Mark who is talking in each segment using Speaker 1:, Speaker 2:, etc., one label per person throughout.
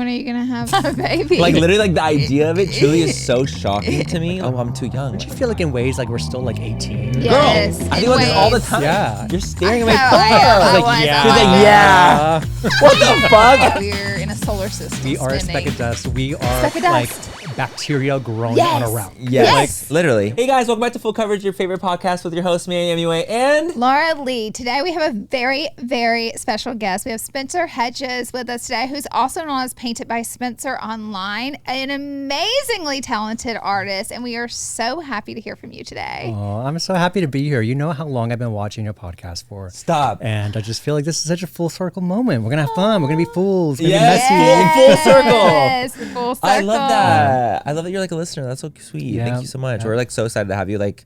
Speaker 1: when are you gonna have a baby?
Speaker 2: Like literally, like the idea of it truly is so shocking to me. Oh, I'm too young.
Speaker 3: Don't you feel like in ways like we're still like 18?
Speaker 1: Yes,
Speaker 2: Girl, I
Speaker 1: in
Speaker 2: think about this all the
Speaker 1: ways.
Speaker 2: time.
Speaker 3: Yeah.
Speaker 2: You're staring at my
Speaker 1: I
Speaker 2: photos.
Speaker 1: was,
Speaker 2: She's
Speaker 1: I
Speaker 2: like,
Speaker 1: was.
Speaker 2: yeah. What the fuck?
Speaker 1: We're in a solar system.
Speaker 3: We are a speck of dust. We are
Speaker 1: Speck of
Speaker 3: like
Speaker 1: dust.
Speaker 3: bacteria growing on a route.
Speaker 2: Yes. Like, literally. Hey guys, welcome back to Full Coverage, your favorite podcast with your host, me, MUA, and
Speaker 1: Laura Lee. Today we have a very, very special guest. We have Spencer Hedges with us today, who's also known as Painted by Spencer online, an amazingly talented artist, and we are so happy to hear from you today.
Speaker 3: Oh, I'm so happy to be here. You know how long I've been watching your podcast for.
Speaker 2: Stop.
Speaker 3: And I just feel like this is such a full circle moment. We're gonna have fun. We're gonna be fools. We're gonna
Speaker 2: Yes.
Speaker 3: be messy.
Speaker 2: Full circle.
Speaker 1: Yes, full circle.
Speaker 2: I love that. I love that you're like a listener. That's so sweet.
Speaker 3: Yeah.
Speaker 2: Thank you so much.
Speaker 3: Yeah.
Speaker 2: We're like so excited to have you. Like,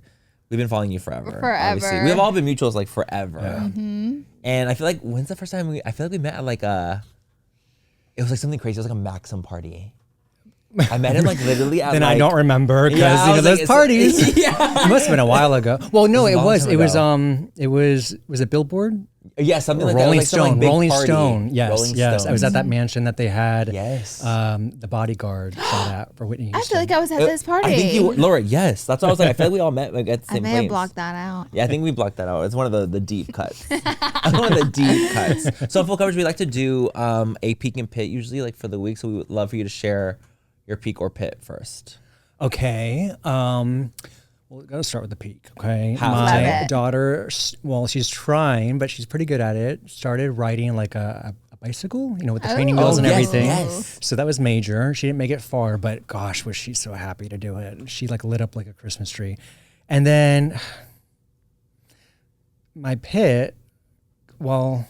Speaker 2: we've been following you forever. Obviously. We have all been mutuals like forever.
Speaker 3: Yeah.
Speaker 1: Mm-hmm.
Speaker 2: And I feel like, when's the first time I feel like we met at like it was like something crazy. It was like a Maxim party. I met him like literally at
Speaker 3: Then
Speaker 2: like,
Speaker 3: I don't remember because
Speaker 2: Yeah, I
Speaker 3: you know
Speaker 2: was
Speaker 3: those
Speaker 2: like,
Speaker 3: parties.
Speaker 2: yeah.
Speaker 3: It must have been a while ago. Well, no,
Speaker 2: It
Speaker 3: it
Speaker 2: was a
Speaker 3: was.
Speaker 2: long
Speaker 3: It was it Billboard?
Speaker 2: Yeah, something like
Speaker 3: Rolling
Speaker 2: that. Like,
Speaker 3: Stone.
Speaker 2: big
Speaker 3: Rolling
Speaker 2: party.
Speaker 3: Stone. Yes,
Speaker 2: Rolling
Speaker 3: yes.
Speaker 2: Stone.
Speaker 3: I was at that mansion that they had.
Speaker 2: Yes.
Speaker 3: The bodyguard saw that for Whitney
Speaker 1: I
Speaker 3: Houston.
Speaker 1: feel like I was at this party.
Speaker 2: I think you were, Laura, yes. That's what I was like. I feel like we all met like at the
Speaker 1: I
Speaker 2: same
Speaker 1: may
Speaker 2: place.
Speaker 1: have blocked that out.
Speaker 2: Yeah, I think we blocked that out. It's one of the deep cuts. One of the deep cuts. So in Full Coverage, we like to do a peak and pit usually like for the week. So we would love for you to share your peak or pit first.
Speaker 3: Okay. Well, we gotta start with the peak. Okay.
Speaker 2: Love
Speaker 3: My
Speaker 1: it.
Speaker 3: daughter, well, she's trying, but she's pretty good at it. Started riding like a bicycle, you know, with the training wheels and
Speaker 2: yes,
Speaker 3: everything.
Speaker 2: yes.
Speaker 3: So that was major. She didn't make it far, but gosh, was she so happy to do it. She like lit up like a Christmas tree. And then my pit, well,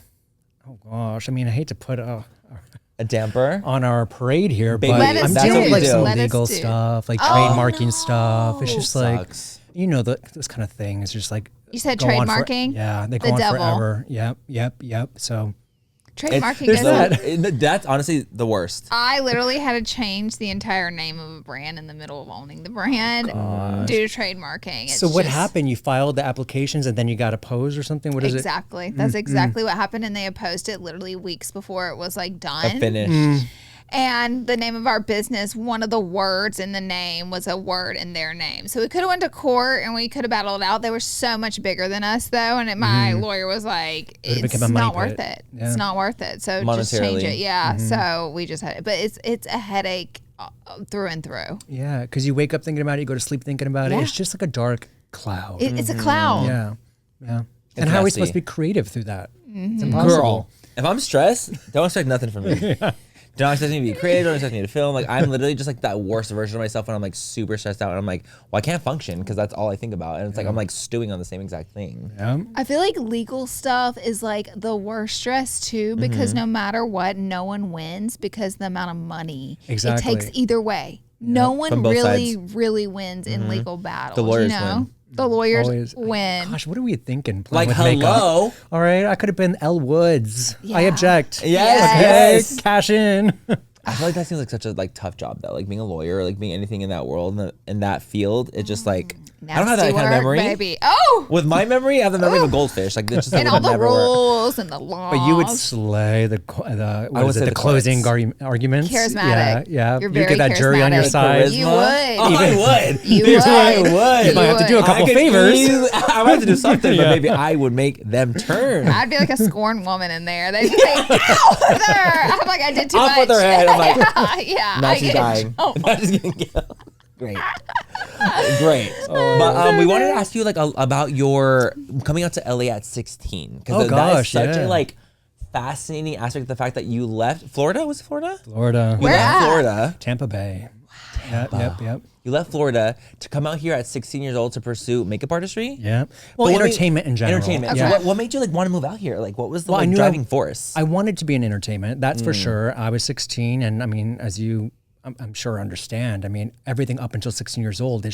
Speaker 3: oh gosh, I mean, I hate to put
Speaker 2: A damper.
Speaker 3: on our parade here,
Speaker 2: Baby,
Speaker 3: but
Speaker 1: Let us
Speaker 3: I'm
Speaker 1: do
Speaker 3: dealing
Speaker 1: it.
Speaker 3: with like
Speaker 2: do.
Speaker 3: some
Speaker 1: Let us
Speaker 3: legal
Speaker 1: do.
Speaker 3: stuff, like
Speaker 1: Oh,
Speaker 3: trademarking
Speaker 1: no.
Speaker 3: stuff. It's just like,
Speaker 2: Sucks.
Speaker 3: you know, those kind of things. Just like
Speaker 1: You said
Speaker 3: go on for-
Speaker 1: trademarking?
Speaker 3: yeah, they
Speaker 1: The
Speaker 3: go on
Speaker 1: devil.
Speaker 3: forever. Yep. So
Speaker 1: Trademarking
Speaker 3: there's
Speaker 1: goes
Speaker 3: that.
Speaker 2: That's honestly the worst.
Speaker 1: I literally had to change the entire name of a brand in the middle of owning the brand due to trademarking. It's
Speaker 3: so what
Speaker 1: just-
Speaker 3: happened? You filed the applications and then you got a pose or something. What is it?
Speaker 1: Exactly. That's exactly what happened. And they opposed it literally weeks before it was like done.
Speaker 2: Finished.
Speaker 1: And the name of our business, one of the words in the name was a word in their name. So we could have went to court and we could have battled it out. They were so much bigger than us though. And my lawyer was like,
Speaker 3: It
Speaker 1: it's
Speaker 3: became a money
Speaker 1: not worth
Speaker 3: pit.
Speaker 1: it.
Speaker 3: Yeah.
Speaker 1: It's not worth it. So just change
Speaker 2: Monetarily.
Speaker 1: it. Yeah. So we just had it. But it's a headache through and through.
Speaker 3: Yeah, because you wake up thinking about it, you go to sleep thinking about it.
Speaker 1: Yeah.
Speaker 3: It's just like a dark cloud.
Speaker 1: It's a cloud.
Speaker 3: Yeah. And how are we
Speaker 2: messy.
Speaker 3: supposed to be creative through that?
Speaker 1: Mm-hmm.
Speaker 3: It's impossible.
Speaker 2: Girl, if I'm stressed, don't expect nothing from me. Don't expect me to be creative. Don't expect me to film. Like I'm literally just like that worst version of myself when I'm like super stressed out and I'm like, well, I can't function because that's all I think about. And it's like I'm like stewing on the same exact thing.
Speaker 3: Yeah.
Speaker 1: I feel like legal stuff is like the worst stress too because no matter what, no one wins because the amount of money
Speaker 3: Exactly.
Speaker 1: it takes either way. No one
Speaker 2: From both
Speaker 1: really,
Speaker 2: sides.
Speaker 1: really wins in legal battles.
Speaker 2: The lawyers
Speaker 1: you know?
Speaker 2: win.
Speaker 1: The lawyers
Speaker 3: Always.
Speaker 1: win.
Speaker 3: Gosh, what are we thinking?
Speaker 2: Like
Speaker 3: Playing with makeup?
Speaker 2: hello.
Speaker 3: All right, I could have been Elle Woods. I
Speaker 1: Yeah.
Speaker 3: object.
Speaker 2: Yes.
Speaker 3: Okay,
Speaker 2: Yes.
Speaker 3: cash in.
Speaker 2: I feel like that seems like such a like tough job though. Like being a lawyer, or like being anything in that world in that field. It's just like I don't have that
Speaker 1: Nasty
Speaker 2: kind of
Speaker 1: work,
Speaker 2: memory.
Speaker 1: baby. Oh,
Speaker 2: With my memory, I have the memory of a goldfish. Like it's just
Speaker 1: and
Speaker 2: would
Speaker 1: all the
Speaker 2: never work.
Speaker 1: rules and the laws.
Speaker 3: But you would slay the what
Speaker 2: would
Speaker 3: is it?
Speaker 2: say
Speaker 3: The
Speaker 2: the
Speaker 3: closing
Speaker 2: courts.
Speaker 3: arguments.
Speaker 1: Charismatic.
Speaker 3: Yeah.
Speaker 1: You're
Speaker 3: You
Speaker 1: very
Speaker 3: get that jury on your
Speaker 1: charismatic.
Speaker 3: side.
Speaker 1: You
Speaker 2: Charisma?
Speaker 1: would.
Speaker 2: Oh, I would.
Speaker 1: You
Speaker 2: Bitch, I
Speaker 1: would.
Speaker 2: would.
Speaker 3: You might have to do a
Speaker 1: would.
Speaker 3: couple
Speaker 2: I could
Speaker 3: favors.
Speaker 2: I would have to do something, but
Speaker 3: Yeah.
Speaker 2: maybe I would make them turn.
Speaker 1: I'd be like a scorned woman in there. They'd say, "Out with her!" I'm like, I did too
Speaker 2: Off
Speaker 1: much.
Speaker 2: with her head. I'm like,
Speaker 1: yeah.
Speaker 2: now
Speaker 1: I
Speaker 2: she's
Speaker 1: get
Speaker 2: dying.
Speaker 1: in trouble.
Speaker 2: Now she's getting killed. Great. Great. But we wanted to ask you like about your coming out to LA at 16. Because
Speaker 3: Oh,
Speaker 2: that is
Speaker 3: gosh,
Speaker 2: such
Speaker 3: yeah.
Speaker 2: a like fascinating aspect of the fact that you left Florida. Was it Florida?
Speaker 3: Florida.
Speaker 2: You
Speaker 1: Where
Speaker 2: left
Speaker 1: at?
Speaker 2: Florida.
Speaker 3: Tampa Bay. Yep.
Speaker 2: You left Florida to come out here at 16 years old to pursue makeup artistry.
Speaker 3: Yeah. Well,
Speaker 2: But what made-
Speaker 3: entertainment in general.
Speaker 2: Entertainment.
Speaker 3: Yeah.
Speaker 2: So what made you like want to move out here? Like what was the
Speaker 3: Well, I
Speaker 2: like,
Speaker 3: knew
Speaker 2: driving force?
Speaker 3: I wanted to be in entertainment, that's for sure. I was 16, and I mean, as you, I'm sure understand, I mean, everything up until 16 years old,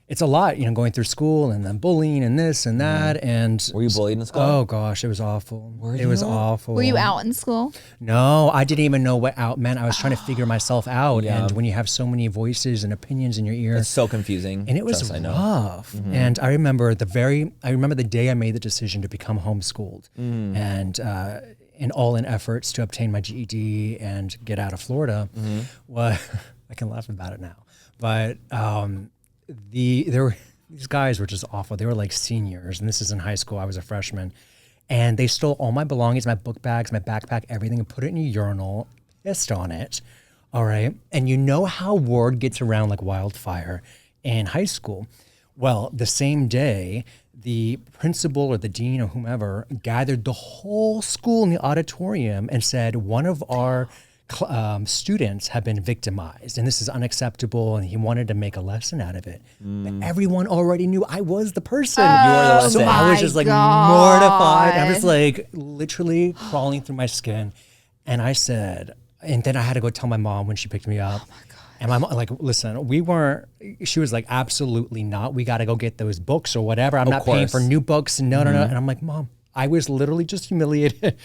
Speaker 3: it's a lot, you know, going through school and then bullying and this and that. And
Speaker 2: Were you bullied in school?
Speaker 3: Oh gosh, it was awful. It was awful.
Speaker 1: Were you out in school?
Speaker 3: No, I didn't even know what out meant. I was trying to figure myself out.
Speaker 2: Yeah.
Speaker 3: And when you have so many voices and opinions in your ear,
Speaker 2: It's so confusing.
Speaker 3: and it was
Speaker 2: Trust, I know.
Speaker 3: rough. And I remember the day I made the decision to become homeschooled, and in all in efforts to obtain my GED and get out of Florida, I can laugh about it now, but there were these guys were just awful. They were like seniors, and this is in high school. I was a freshman, and they stole all my belongings, my book bags, my backpack, everything, and put it in a urinal, pissed on it. All right, and you know how word gets around like wildfire in high school. Well, the same day, the principal or the dean or whomever gathered the whole school in the auditorium and said, one of our students have been victimized and this is unacceptable, and he wanted to make a lesson out of it. But everyone already knew I was the person.
Speaker 2: You were the lesson.
Speaker 3: So I was just like mortified. I was like literally crawling through my skin. And I said, and then I had to go tell my mom when she picked me up. And my mom, like, listen, she was like, absolutely not. We got to go get those books or whatever. I'm not paying for new books. No. And I'm like, Mom, I was literally just humiliated.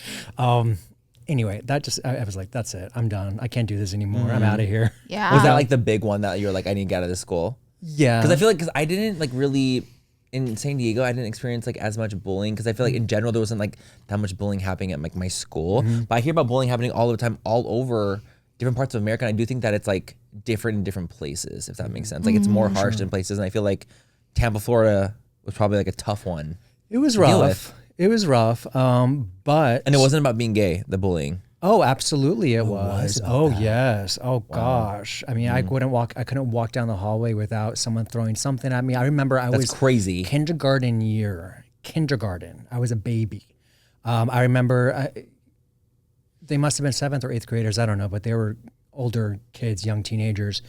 Speaker 3: Anyway, I was like, that's it. I'm done. I can't do this anymore. I'm out of here.
Speaker 1: Yeah.
Speaker 2: Was that like the big one that you were like, I need to get out of this school?
Speaker 3: Yeah.
Speaker 2: Because I feel like, because I didn't like really, in San Diego, I didn't experience like as much bullying, because I feel like in general, there wasn't like that much bullying happening at like my school. But I hear about bullying happening all the time, all over different parts of America. And I do think that it's like different in different places, if that makes sense. Like it's more harsh in places. And I feel like Tampa, Florida was probably like a tough one.
Speaker 3: It was rough. It was rough. But.
Speaker 2: And it wasn't about being gay, the bullying.
Speaker 3: Oh, absolutely it was. Oh, yes. Oh, gosh. I mean, I couldn't walk down the hallway without someone throwing something at me. I remember That's
Speaker 2: crazy.
Speaker 3: Kindergarten. I was a baby. I remember they must have been 7th or 8th graders. I don't know, but they were older kids, young teenagers,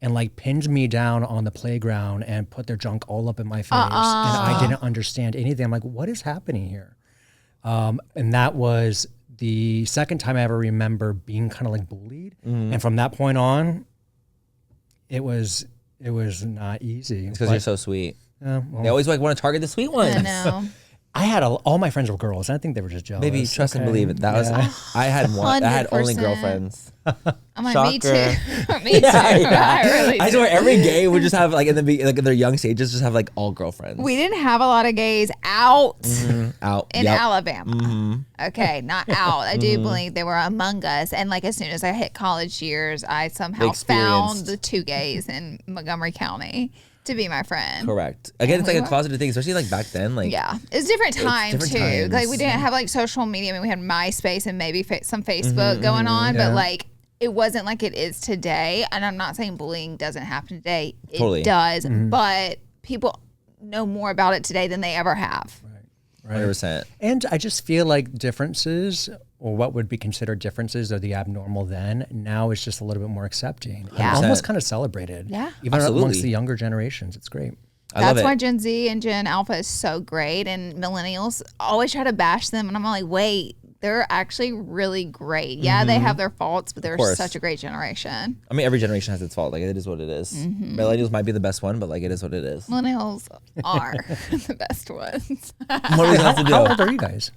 Speaker 3: and like pinned me down on the playground and put their junk all up in my face. And I didn't understand anything. I'm like, what is happening here? And that was the second time I ever remember being kind of like bullied. And from that point on, it was not easy.
Speaker 2: It's because you're so sweet.
Speaker 3: Well,
Speaker 2: They always like want to target the sweet ones.
Speaker 1: I know.
Speaker 3: I had all my friends were girls. And I think they were just jealous.
Speaker 2: Maybe trust and believe it. That was I had one. I had only
Speaker 1: 100%.
Speaker 2: girlfriends.
Speaker 1: I'm like,
Speaker 2: Shocker.
Speaker 1: me too. Me too. I really
Speaker 2: I
Speaker 1: do.
Speaker 2: swear every gay would just have like in their young stages just have like all girlfriends.
Speaker 1: We didn't have a lot of gays out
Speaker 2: Out
Speaker 1: in Alabama. Okay, not out. I do believe they were among us. And like as soon as I hit college years, I somehow found the 2 gays in Montgomery County to be my friend.
Speaker 2: Correct. Again, it's like a closeted thing, especially like back then. Like
Speaker 1: it's different time
Speaker 2: different
Speaker 1: too.
Speaker 2: times.
Speaker 1: Like we didn't have like social media. I mean, we had MySpace and maybe some Facebook going on, but like it wasn't like it is today. And I'm not saying bullying doesn't happen today. It does, but people know more about it today than they ever have.
Speaker 2: 100%.
Speaker 3: And I just feel like differences, or what would be considered differences, are the abnormal then. Now it's just a little bit more accepting.
Speaker 1: Yeah.
Speaker 3: Almost kind of celebrated.
Speaker 1: Yeah.
Speaker 3: Even amongst the younger generations. It's great.
Speaker 1: That's why Gen Z and Gen Alpha is so great. And millennials always try to bash them. And I'm like, wait, they're actually really great. Yeah, they have their faults, but they're such a great generation.
Speaker 2: I mean, every generation has its fault. Like, it is what it is. Millennials might be the best one, but like, it is what it is.
Speaker 1: Millennials are the best ones.
Speaker 2: What do we have to do?
Speaker 3: How old are you guys?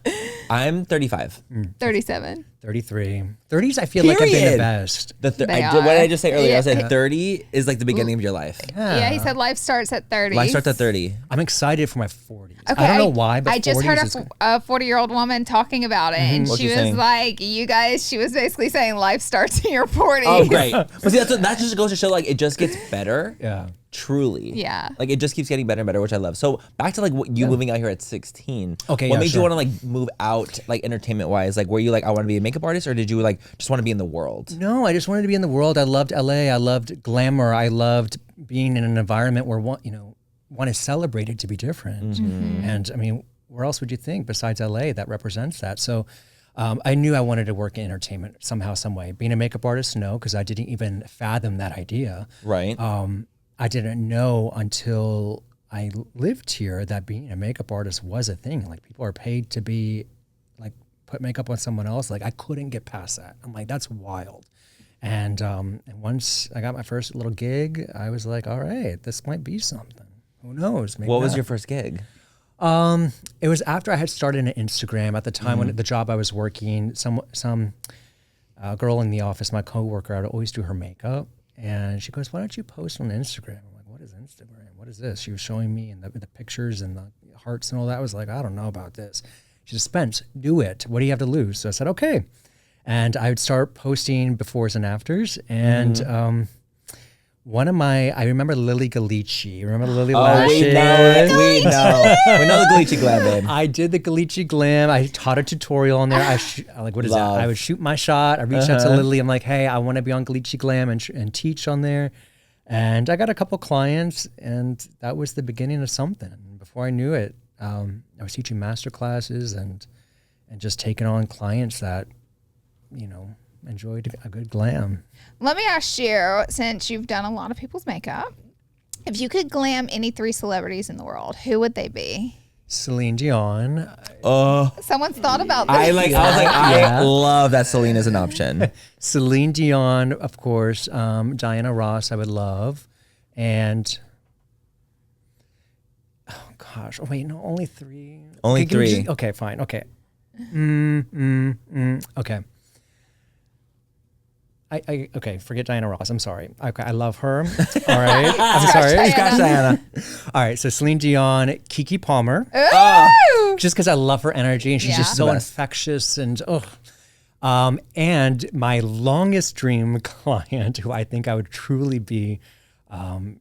Speaker 2: I'm 35.
Speaker 1: 37.
Speaker 3: 33. 30s, I feel like have been the best.
Speaker 2: What did I just say earlier? I said 30 is like the beginning of your life.
Speaker 1: Yeah, he said life starts at 30.
Speaker 2: Life starts at 30.
Speaker 3: I'm excited for my 40s.
Speaker 1: Okay,
Speaker 3: I don't know why, but
Speaker 1: I just
Speaker 3: 40s
Speaker 1: heard
Speaker 3: is
Speaker 1: a 40-year-old woman talking about it, and
Speaker 2: What's
Speaker 1: she
Speaker 2: she
Speaker 1: was
Speaker 2: saying?
Speaker 1: like, "You guys," she was basically saying life starts in your 40s.
Speaker 2: Oh, great. But see, that just goes to show like it just gets better.
Speaker 3: Yeah.
Speaker 2: Truly.
Speaker 1: Yeah.
Speaker 2: Like it just keeps getting better and better, which I love. So back to like what you moving out here at 16.
Speaker 3: Okay,
Speaker 2: What
Speaker 3: yeah,
Speaker 2: made
Speaker 3: sure.
Speaker 2: you want to like move out like entertainment wise? Like were you like I want to be a makeup artist, or did you like just want to be in the world?
Speaker 3: No, I just wanted to be in the world. I loved LA. I loved glamour. I loved being in an environment where one is celebrated to be different. And I mean, where else would you think besides LA that represents that? So I knew I wanted to work in entertainment somehow, some way. Being a makeup artist, no, because I didn't even fathom that idea.
Speaker 2: Right.
Speaker 3: I didn't know until I lived here that being a makeup artist was a thing. Like people are paid to be like put makeup on someone else. Like I couldn't get past that. I'm like, that's wild. And once I got my first little gig, I was like, all right, this might be something. Who knows? Maybe
Speaker 2: What was
Speaker 3: not.
Speaker 2: your first gig?
Speaker 3: It was after I had started an Instagram. At the time when the job I was working, some girl in the office, my coworker, I would always do her makeup. And she goes, why don't you post on Instagram? I'm like, what is Instagram? What is this? She was showing me and the pictures and the hearts and all that. I was like, I don't know about this. She said, Spence, do it. What do you have to lose? So I said, okay. And I would start posting befores and afters. And I remember Lily Galici. Remember Lily Lashes?
Speaker 2: We know it. We know. We know the Galici glam, babe.
Speaker 3: I did the Galici glam. I taught a tutorial on there. What is that? I would shoot my shot. I reached out to Lily. I'm like, hey, I want to be on Galici glam and teach on there. And I got a couple clients, and that was the beginning of something. Before I knew it, I was teaching master classes and just taking on clients that, enjoyed a good glam.
Speaker 1: Let me ask you, since you've done a lot of people's makeup, if you could glam any 3 celebrities in the world, who would they be?
Speaker 3: Celine Dion.
Speaker 1: Someone's thought about this.
Speaker 2: I love that Celine is an option.
Speaker 3: Celine Dion, of course. Diana Ross, I would love. And, oh gosh. Oh, wait, no, only 3.
Speaker 2: Only 3.
Speaker 3: Okay, fine. Okay. Okay. Okay, forget Diana Ross. I'm sorry. Okay, I love her. All right. I'm sorry.
Speaker 2: Scotch Diana.
Speaker 3: All right, so Celine Dion, Kiki Palmer.
Speaker 1: Ooh!
Speaker 3: Just because I love her energy and she's just so
Speaker 2: The best.
Speaker 3: infectious and and my longest dream client, who I think I would truly be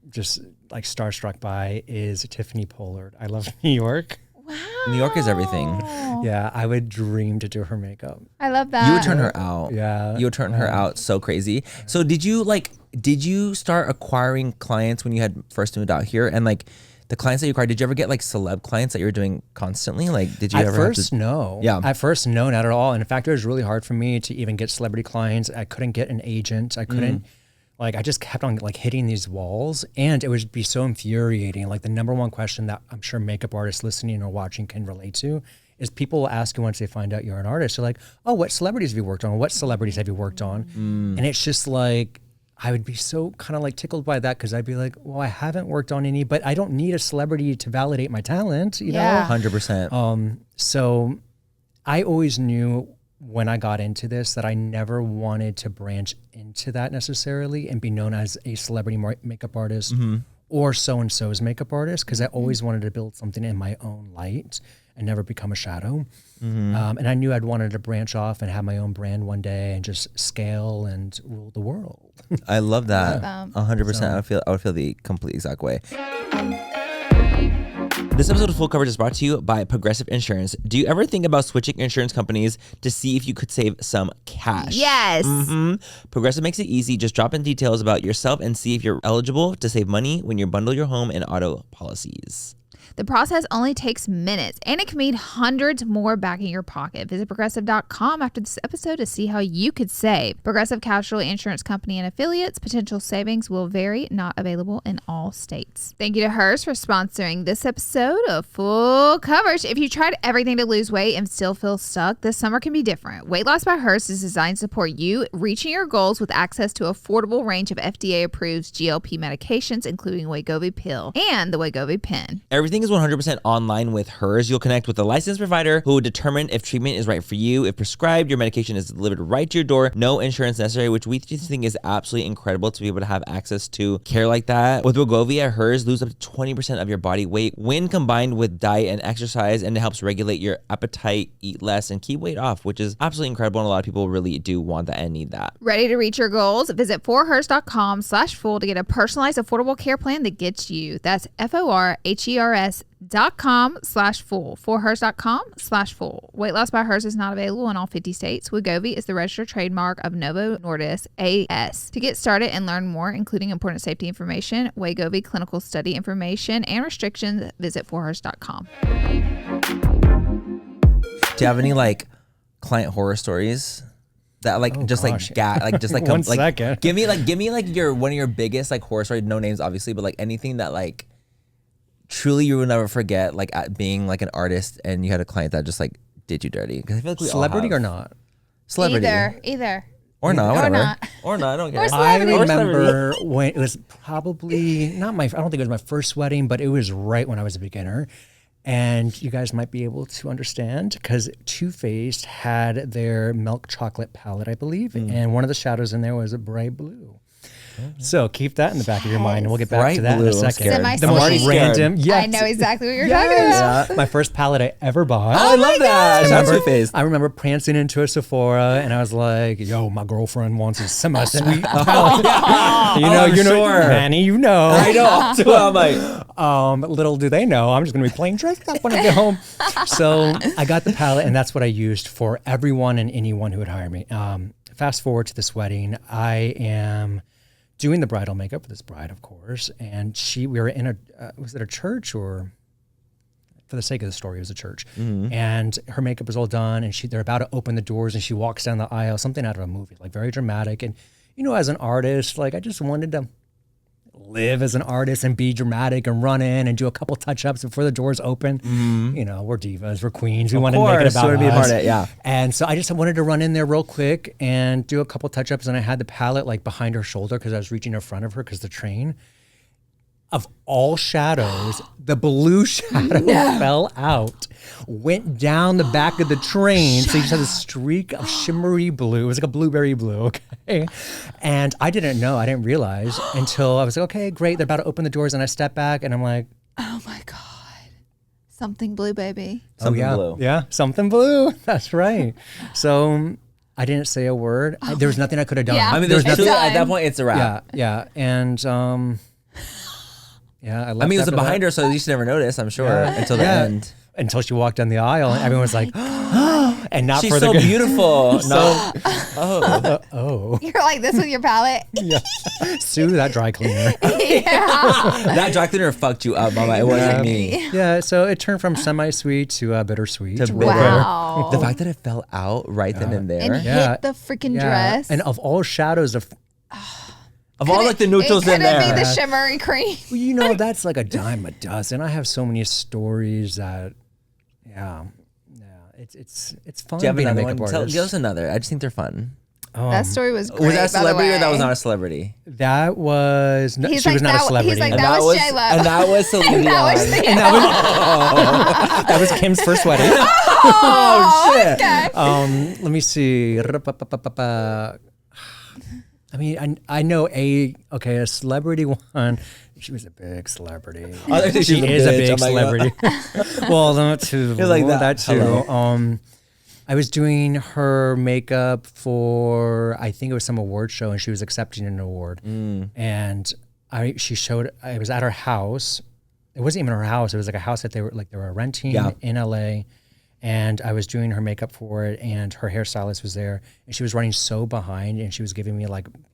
Speaker 3: just like starstruck by, is Tiffany Pollard. I love New York.
Speaker 1: Wow.
Speaker 2: New York is everything.
Speaker 3: Yeah, I would dream to do her makeup.
Speaker 1: I love that.
Speaker 2: You would turn her out.
Speaker 3: Yeah.
Speaker 2: You would turn her out so crazy. So did you start acquiring clients when you had first moved out here? And like the clients that you acquired, did you ever get like celeb clients that you were doing constantly? Like, did you ever have to?
Speaker 3: No.
Speaker 2: Yeah.
Speaker 3: At first, no, not at all. And in fact, it was really hard for me to even get celebrity clients. I couldn't get an agent. I couldn't, I just kept on like hitting these walls, and it would be so infuriating. Like the number one question that I'm sure makeup artists listening or watching can relate to is people will ask you once they find out you're an artist, they're like, oh, what celebrities have you worked on? What celebrities have you worked on? And it's just like, I would be so kind of like tickled by that, because I'd be like, well, I haven't worked on any, but I don't need a celebrity to validate my talent, you know?
Speaker 2: 100%.
Speaker 3: So I always knew when I got into this that I never wanted to branch into that necessarily and be known as a celebrity makeup artist or so-and-so's makeup artist, because I always wanted to build something in my own light and never become a shadow. And I knew I'd wanted to branch off and have my own brand one day and just scale and rule the world.
Speaker 2: I love that. 100%.
Speaker 3: So-
Speaker 2: I would feel the complete exact way. This episode of Full Coverage is brought to you by Progressive Insurance. Do you ever think about switching insurance companies to see if you could save some cash?
Speaker 1: Yes.
Speaker 2: Progressive makes it easy. Just drop in details about yourself and see if you're eligible to save money when you bundle your home and auto policies.
Speaker 1: The process only takes minutes, and it can mean hundreds more back in your pocket. Visit Progressive.com after this episode to see how you could save. Progressive Casualty Insurance Company and affiliates. Potential savings will vary. Not available in all states. Thank you to Hers for sponsoring this episode of Full Coverage. If you tried everything to lose weight and still feel stuck, this summer can be different. Weight Loss by Hers is designed to support you reaching your goals with access to an affordable range of FDA-approved GLP medications, including Wegovy Pill and the Wegovy Pen.
Speaker 2: Everything is 100% online with Hers. You'll connect with a licensed provider who will determine if treatment is right for you. If prescribed, your medication is delivered right to your door. No insurance necessary, which we just think is absolutely incredible to be able to have access to care like that. With Wegovy at Hers, lose up to 20% of your body weight when combined with diet and exercise, and it helps regulate your appetite, eat less, and keep weight off, which is absolutely incredible. And a lot of people really do want that and need that.
Speaker 1: Ready to reach your goals? Visit forhers.com/full to get a personalized, affordable care plan that gets you. That's FORHERS.com/full. Forhers.com/full. Weight Loss by Hers is not available in all 50 states. Wegovy is the registered trademark of Novo Nordisk AS. To get started and learn more, including important safety information, Wegovy clinical study information, and restrictions, visit forhers.com.
Speaker 2: Do you have any like client horror stories that like
Speaker 3: One second.
Speaker 2: give me like your one of your biggest like horror stories, no names obviously, but like anything that like truly you will never forget, like at being like an artist and you had a client that just like did you dirty? 'Cause I feel like we all
Speaker 3: Celebrity
Speaker 2: have.
Speaker 3: or not?
Speaker 2: Celebrity.
Speaker 1: Either.
Speaker 2: Or not, whatever.
Speaker 1: not.
Speaker 2: Or not, I don't care.
Speaker 1: Or
Speaker 3: I
Speaker 1: celebrity.
Speaker 3: remember when it was probably not my, I don't think it was my first wedding, but it was right when I was a beginner. And you guys might be able to understand because Too Faced had their milk chocolate palette, I believe. And one of the shadows in there was a bright blue. So keep that in the back of your mind, and we'll get back
Speaker 2: Bright
Speaker 3: to that
Speaker 2: blue,
Speaker 3: in a
Speaker 2: I'm
Speaker 3: second.
Speaker 2: scared.
Speaker 3: The most
Speaker 1: Semi-sweet.
Speaker 3: random. Yes.
Speaker 1: I know exactly what you're talking about.
Speaker 3: Yeah. My first palette I ever bought.
Speaker 2: I love that. Shout out to Face.
Speaker 3: I remember prancing into a Sephora, and I was like, "Yo, my girlfriend wants a semi-sweet palette." you know,
Speaker 2: sure.
Speaker 3: Manny, you know.
Speaker 2: I know. So I'm like,
Speaker 3: Little do they know, I'm just going to be playing dressed up when I get home. So I got the palette, and that's what I used for everyone and anyone who would hire me. Fast forward to this wedding, I am doing the bridal makeup for this bride, of course, and we were in a was it a church, or for the sake of the story, it was a church, and her makeup was all done, and they're about to open the doors, and she walks down the aisle, something out of a movie, like very dramatic. And as an artist, like I just wanted to live as an artist and be dramatic and run in and do a couple touch-ups before the doors open. We're divas, we're queens. We want to make it about
Speaker 2: be a part
Speaker 3: us.
Speaker 2: of it, yeah.
Speaker 3: And so I just wanted to run in there real quick and do a couple touch-ups, and I had the palette like behind her shoulder because I was reaching in front of her because the train. Of all shadows, the blue shadow fell out, went down the back of the train. So you just had a streak of shimmery blue. It was like a blueberry blue, okay? And I didn't know, I didn't realize until I was like, okay, great. They're about to open the doors, and I step back, and I'm like,
Speaker 1: Oh my God. Something blue, baby.
Speaker 2: something
Speaker 3: yeah,
Speaker 2: blue.
Speaker 3: yeah, something blue. That's right. So I didn't say a word. There was nothing I could have done.
Speaker 1: Yeah.
Speaker 2: I mean,
Speaker 1: It's
Speaker 2: there's
Speaker 1: done.
Speaker 2: at that point, it's a wrap.
Speaker 3: Yeah. And I left
Speaker 2: I mean, it was
Speaker 3: after
Speaker 2: behind
Speaker 3: that.
Speaker 2: her, so you should never notice, I'm sure, until the
Speaker 3: Yeah.
Speaker 2: end.
Speaker 3: Until she walked down the aisle, and everyone was like, and not
Speaker 2: She's
Speaker 3: for the
Speaker 2: so
Speaker 3: good.
Speaker 2: beautiful.
Speaker 1: You're like this with your palette.
Speaker 3: Sue that dry cleaner.
Speaker 2: That dry cleaner fucked you up, mama. It wasn't me.
Speaker 3: Yeah, so it turned from semi-sweet to bittersweet.
Speaker 2: To bitter.
Speaker 1: Wow.
Speaker 2: The fact that it fell out right then and there.
Speaker 1: And
Speaker 3: Yeah.
Speaker 1: hit the freaking
Speaker 3: Yeah.
Speaker 1: dress.
Speaker 3: And of all shadows of,
Speaker 2: Of all like the neutrals
Speaker 1: it
Speaker 2: in
Speaker 1: couldn't
Speaker 2: there.
Speaker 1: be the shimmery cream.
Speaker 3: that's like a dime a dozen. I have so many stories that, it's fun
Speaker 2: Do you have
Speaker 3: being a
Speaker 2: another
Speaker 3: makeup
Speaker 2: one?
Speaker 3: artist.
Speaker 2: Give us another. I just think they're fun.
Speaker 1: That story was great.
Speaker 2: Was that a celebrity
Speaker 1: by
Speaker 2: or
Speaker 1: the
Speaker 2: that was
Speaker 1: way.
Speaker 2: not a celebrity?
Speaker 3: That was, no,
Speaker 1: He's
Speaker 3: she
Speaker 1: like,
Speaker 3: was not a
Speaker 1: that-
Speaker 3: celebrity.
Speaker 1: he's like,
Speaker 2: And
Speaker 1: that was J-Lo.
Speaker 2: And that was Celine
Speaker 1: That was
Speaker 2: Dion.
Speaker 1: the-
Speaker 3: and that was Kim's first wedding.
Speaker 2: Oh, shit.
Speaker 1: Okay.
Speaker 3: Let me see. I mean, I know a celebrity one. She was a big celebrity.
Speaker 2: I think
Speaker 3: She
Speaker 2: she's a
Speaker 3: is a
Speaker 2: bitch.
Speaker 3: big
Speaker 2: I'm like,
Speaker 3: celebrity. Well, that too.
Speaker 2: You're like that.
Speaker 3: That too.
Speaker 2: Hello.
Speaker 3: I was doing her makeup for, I think it was some award show, and she was accepting an award. And I was at her house. It wasn't even her house. It was like a house that they were renting in LA. And I was doing her makeup for it, and her hairstylist was there, and she was running so behind, and she was giving me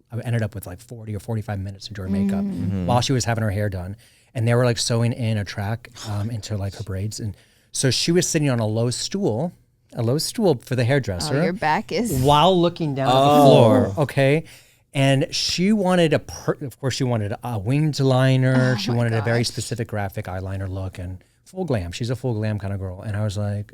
Speaker 3: I ended up with 40 or 45 minutes to do her makeup while she was having her hair done. And they were sewing in a track into her braids. And so she was sitting on a low stool for the hairdresser.
Speaker 1: Oh, your back is.
Speaker 3: While looking down at the floor, okay? And she wanted of course she wanted a winged liner. She wanted a very specific graphic eyeliner look and full glam. She's a full glam kind of girl. And I was like,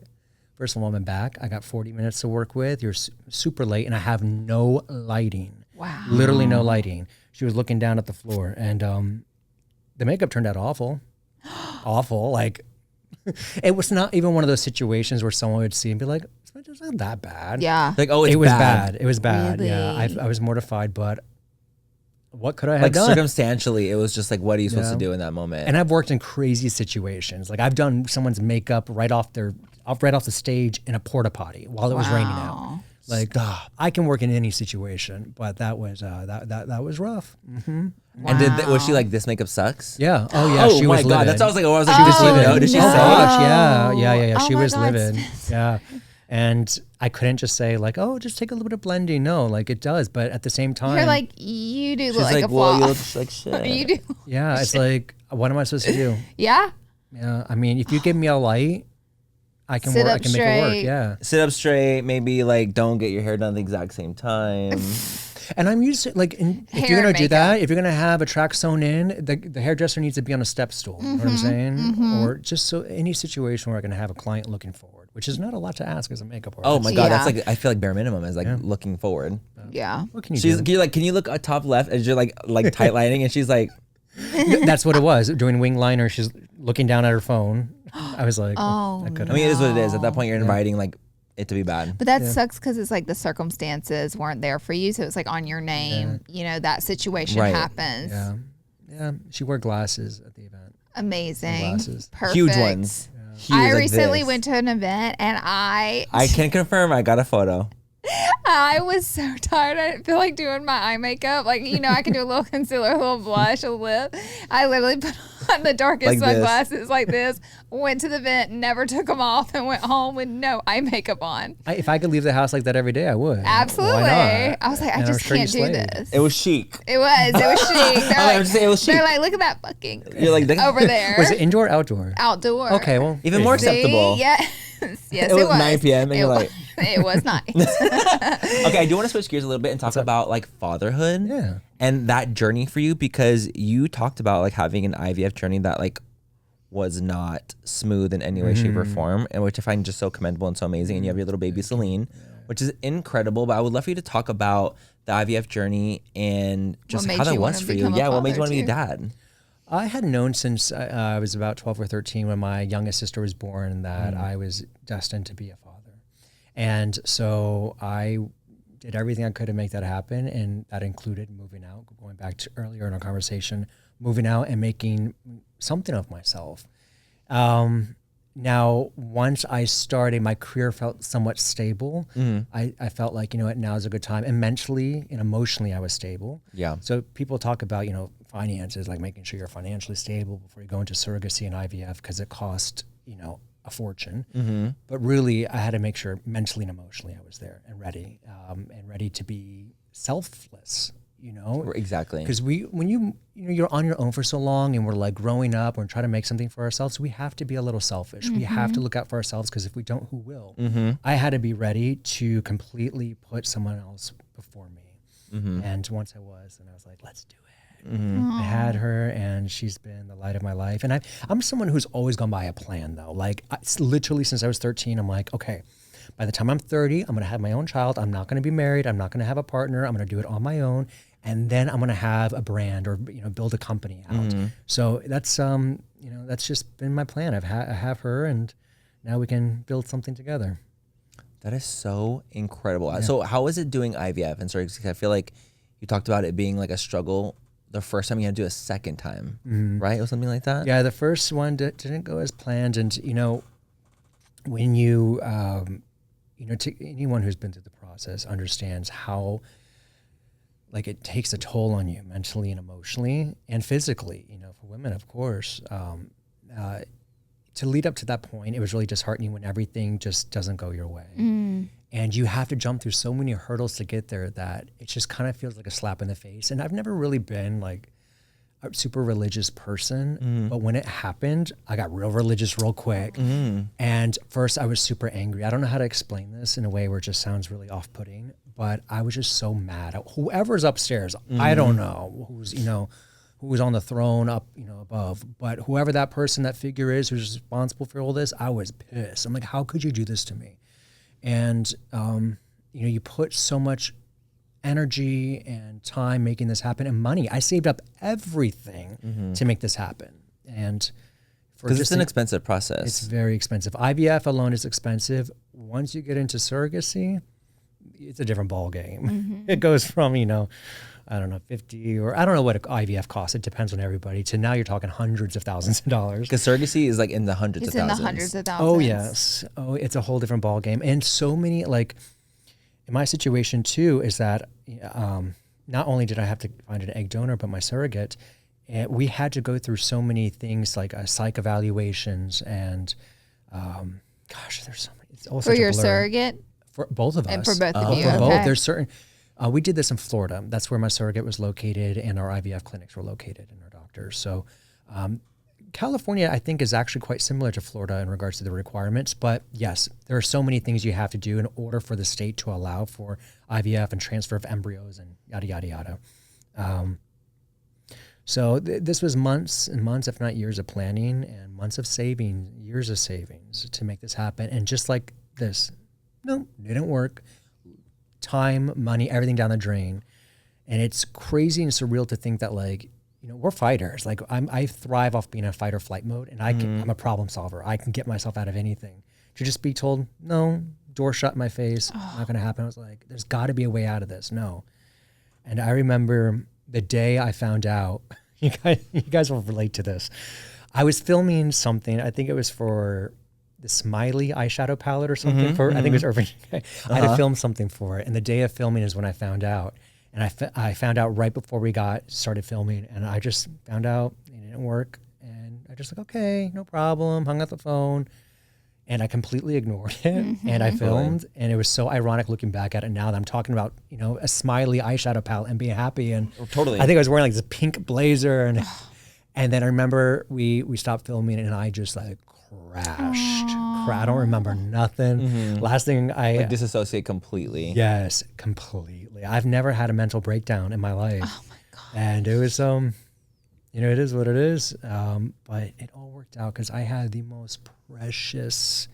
Speaker 3: first of all, I'm back. I got 40 minutes to work with. You're super late, and I have no lighting.
Speaker 1: Wow.
Speaker 3: Literally no lighting. She was looking down at the floor, and the makeup turned out awful. Awful. It was not even one of those situations where someone would see and be like, it's not that bad.
Speaker 1: Yeah.
Speaker 2: Like, oh, it's
Speaker 3: It was
Speaker 2: bad.
Speaker 3: bad. It was bad. Yeah.
Speaker 1: Really?
Speaker 3: I was mortified, but what could I have done?
Speaker 2: Circumstantially, it was just what are you supposed to do in that moment?
Speaker 3: And I've worked in crazy situations. I've done someone's makeup right off the stage in a porta potty while it was raining out.
Speaker 2: Stop.
Speaker 3: I can work in any situation, but that was that was rough. Mm-hmm.
Speaker 2: And was she like, this makeup sucks?
Speaker 3: Yeah. Oh yeah.
Speaker 2: Oh
Speaker 3: she
Speaker 2: my
Speaker 3: was
Speaker 2: God.
Speaker 3: livid.
Speaker 2: That's what I was like,
Speaker 3: She was livid.
Speaker 2: no, did she
Speaker 3: Oh
Speaker 2: say?
Speaker 3: gosh, yeah.
Speaker 1: Oh
Speaker 3: She
Speaker 1: my
Speaker 3: was
Speaker 1: God,
Speaker 3: livid.
Speaker 1: Spencer.
Speaker 3: Yeah. And I couldn't just say just take a little bit of blending. No, it does. But at the same time,
Speaker 1: You're like, you do
Speaker 2: She's
Speaker 1: look like a
Speaker 2: well, you
Speaker 1: flaw.
Speaker 2: look just like shit.
Speaker 1: You do.
Speaker 3: yeah, it's what am I supposed to do?
Speaker 1: Yeah.
Speaker 3: Yeah. I mean, if you give me a light, I can
Speaker 1: Sit
Speaker 3: work. I
Speaker 1: up
Speaker 3: can make it work.
Speaker 1: straight.
Speaker 3: Yeah.
Speaker 2: Sit up straight. Maybe don't get your hair done at the exact same time.
Speaker 3: And I'm used to if
Speaker 1: Hair
Speaker 3: you're gonna
Speaker 1: and
Speaker 3: do that,
Speaker 1: makeup.
Speaker 3: if you're gonna have a track sewn in, the hairdresser needs to be on a step stool. You know what I'm saying? Or just so any situation where I can have a client looking forward, which is not a lot to ask as a makeup artist.
Speaker 2: Oh my God,
Speaker 1: Yeah.
Speaker 2: that's I feel like bare minimum is looking forward.
Speaker 1: Yeah.
Speaker 3: What can you
Speaker 2: She's
Speaker 3: do?
Speaker 2: can you look at top left as you're tight lining, and she's like,
Speaker 3: That's what it was. Doing wing liner, she's looking down at her phone. I was like,
Speaker 1: Oh,
Speaker 3: that could
Speaker 2: I mean, it is what it is. At that point, you're inviting it to be bad.
Speaker 1: But that sucks because it's like the circumstances weren't there for you. So it's like on your name, you know, that situation happens.
Speaker 3: Yeah. Yeah. She wore glasses at the event.
Speaker 1: Amazing.
Speaker 3: Glasses.
Speaker 1: Perfect.
Speaker 2: Huge ones. Huge,
Speaker 1: I
Speaker 2: like
Speaker 1: recently
Speaker 2: this.
Speaker 1: went to an event and I
Speaker 2: can confirm I got a photo.
Speaker 1: I was so tired. I didn't feel like doing my eye makeup. Like, you know, I can do a little concealer, a little blush, a lip. I literally put on the darkest
Speaker 2: Like
Speaker 1: sunglasses like this, went to the event, never took them off, and went home with no eye makeup on.
Speaker 3: If I could leave the house like that every day, I would.
Speaker 1: Absolutely.
Speaker 3: Why not?
Speaker 1: I was like, I
Speaker 3: And I'm
Speaker 1: just
Speaker 3: sure you
Speaker 1: can't do
Speaker 3: slayed.
Speaker 1: this.
Speaker 2: It was chic.
Speaker 1: It was chic.
Speaker 2: I was saying it was chic.
Speaker 1: They're like, look at that fucking
Speaker 2: You're like,
Speaker 1: over there.
Speaker 3: Was it indoor or outdoor?
Speaker 1: Outdoor.
Speaker 3: Okay, well.
Speaker 2: Even more
Speaker 1: See?
Speaker 2: acceptable.
Speaker 1: Yes. Yes,
Speaker 2: It was 9 p.m. and
Speaker 1: It
Speaker 2: you're
Speaker 1: was-
Speaker 2: like-
Speaker 1: it was nice.
Speaker 2: Okay, I do want to switch gears a little bit and talk about like fatherhood
Speaker 3: Yeah.
Speaker 2: and that journey for you, because you talked about like having an IVF journey that like was not smooth in any way, shape, or form, and which I find just so commendable and so amazing. And you have your little baby Celine, which is incredible. But I would love for you to talk about the IVF journey and just
Speaker 1: made
Speaker 2: how that
Speaker 1: you
Speaker 2: was
Speaker 1: wanna
Speaker 2: for you.
Speaker 1: become a
Speaker 2: Yeah, what made you
Speaker 1: father,
Speaker 2: want to be a
Speaker 1: too?
Speaker 2: dad?
Speaker 3: I had known since I was about 12 or 13 when my youngest sister was born that I was destined to be a father. And so I did everything I could to make that happen. And that included moving out, going back to earlier in our conversation, moving out and making something of myself. Now, once I started, my career felt somewhat stable. I felt like, you know what, now is a good time. And mentally and emotionally, I was stable.
Speaker 2: Yeah.
Speaker 3: So people talk about, you know, finances, like making sure you're financially stable before you go into surrogacy and IVF, because it costs, you know, a fortune. But really, I had to make sure mentally and emotionally I was there and ready to be selfless, you know?
Speaker 2: Exactly.
Speaker 3: Because when you're on your own for so long and we're like growing up and trying to make something for ourselves, we have to be a little selfish. We have to look out for ourselves, because if we don't, who will? I had to be ready to completely put someone else before me. And once I was, then I was like, let's do it. I had her, and she's been the light of my life. And I'm someone who's always gone by a plan, though. Like, literally since I was 13, I'm like, okay, by the time I'm 30, I'm going to have my own child. I'm not going to be married. I'm not going to have a partner. I'm going to do it on my own. And then I'm going to have a brand, or, you know, build a company out. So that's, you know, that's just been my plan. I have her, and now we can build something together.
Speaker 2: That is so incredible. Yeah. So how was it doing IVF and surrogacy? I feel like you talked about it being like a struggle the first time. You had to do a second time, right? Or something like that?
Speaker 3: Yeah, the first one didn't go as planned. And, you know, when you, you know, to anyone who's been through the process understands how, like, it takes a toll on you mentally and emotionally and physically, you know, for women, of course. To lead up to that point, it was really disheartening when everything just doesn't go your way. And you have to jump through so many hurdles to get there that it just kind of feels like a slap in the face. And I've never really been like a super religious person, but when it happened, I got real religious real quick. And first I was super angry. I don't know how to explain this in a way where it just sounds really off-putting, but I was just so mad at whoever's upstairs. I don't know who's, you know, who was on the throne up, you know, above, but whoever that person, that figure is who's responsible for all this, I was pissed. I'm like, how could you do this to me? And, you know, you put so much energy and time making this happen, and money. I saved up everything to make this happen. And
Speaker 2: because it's an expensive process.
Speaker 3: It's very expensive. IVF alone is expensive. Once you get into surrogacy, it's a different ball game. It goes from, you know, I don't know, 50, or I don't know what IVF costs. It depends on everybody. To now you're talking hundreds of thousands of dollars.
Speaker 2: Because surrogacy is like in the hundreds of thousands.
Speaker 1: It's in the hundreds of thousands.
Speaker 3: Oh, yes. Oh, it's a whole different ball game. And so many, like, in my situation too, is that not only did I have to find an egg donor, but my surrogate, we had to go through so many things like psych evaluations and, gosh, there's so many. It's all
Speaker 1: For
Speaker 3: such a
Speaker 1: your
Speaker 3: blur.
Speaker 1: surrogate?
Speaker 3: For both of us.
Speaker 1: And for both of you,
Speaker 3: For both.
Speaker 1: okay.
Speaker 3: There's certain, we did this in Florida. That's where my surrogate was located, and our IVF clinics were located, and our doctors. So California, I think, is actually quite similar to Florida in regards to the requirements. But yes, there are so many things you have to do in order for the state to allow for IVF and transfer of embryos and yada, yada, yada. So this was months and months, if not years of planning, and months of saving, years of savings to make this happen. And just like this, no, didn't work. Time, money, everything down the drain. And it's crazy and surreal to think that, like, you know, we're fighters. Like, I thrive off being in fight or flight mode, and I'm a problem solver. I can get myself out of anything. To just be told, no, door shut in my face. Not gonna happen. I was like, there's got to be a way out of this. No. And I remember the day I found out. You guys will relate to this. I was filming something. I think it was for the Smiley eyeshadow palette or something. I think it was Urban. I had to film something for it, and the day of filming is when I found out. And I found out right before we started filming, and I just found out it didn't work. And I just like, okay, no problem. Hung up the phone, and I completely ignored it. And I filmed, and it was so ironic looking back at it now that I'm talking about, a Smiley eyeshadow palette and being happy. And
Speaker 2: Totally.
Speaker 3: I think I was wearing like this pink blazer, and then I remember we stopped filming, and I just like crashed. I don't remember nothing. Last thing
Speaker 2: like disassociate completely.
Speaker 3: Yes, completely. I've never had a mental breakdown in my life.
Speaker 1: Oh my God.
Speaker 3: And it was it is what it is. But it all worked out because I had the most precious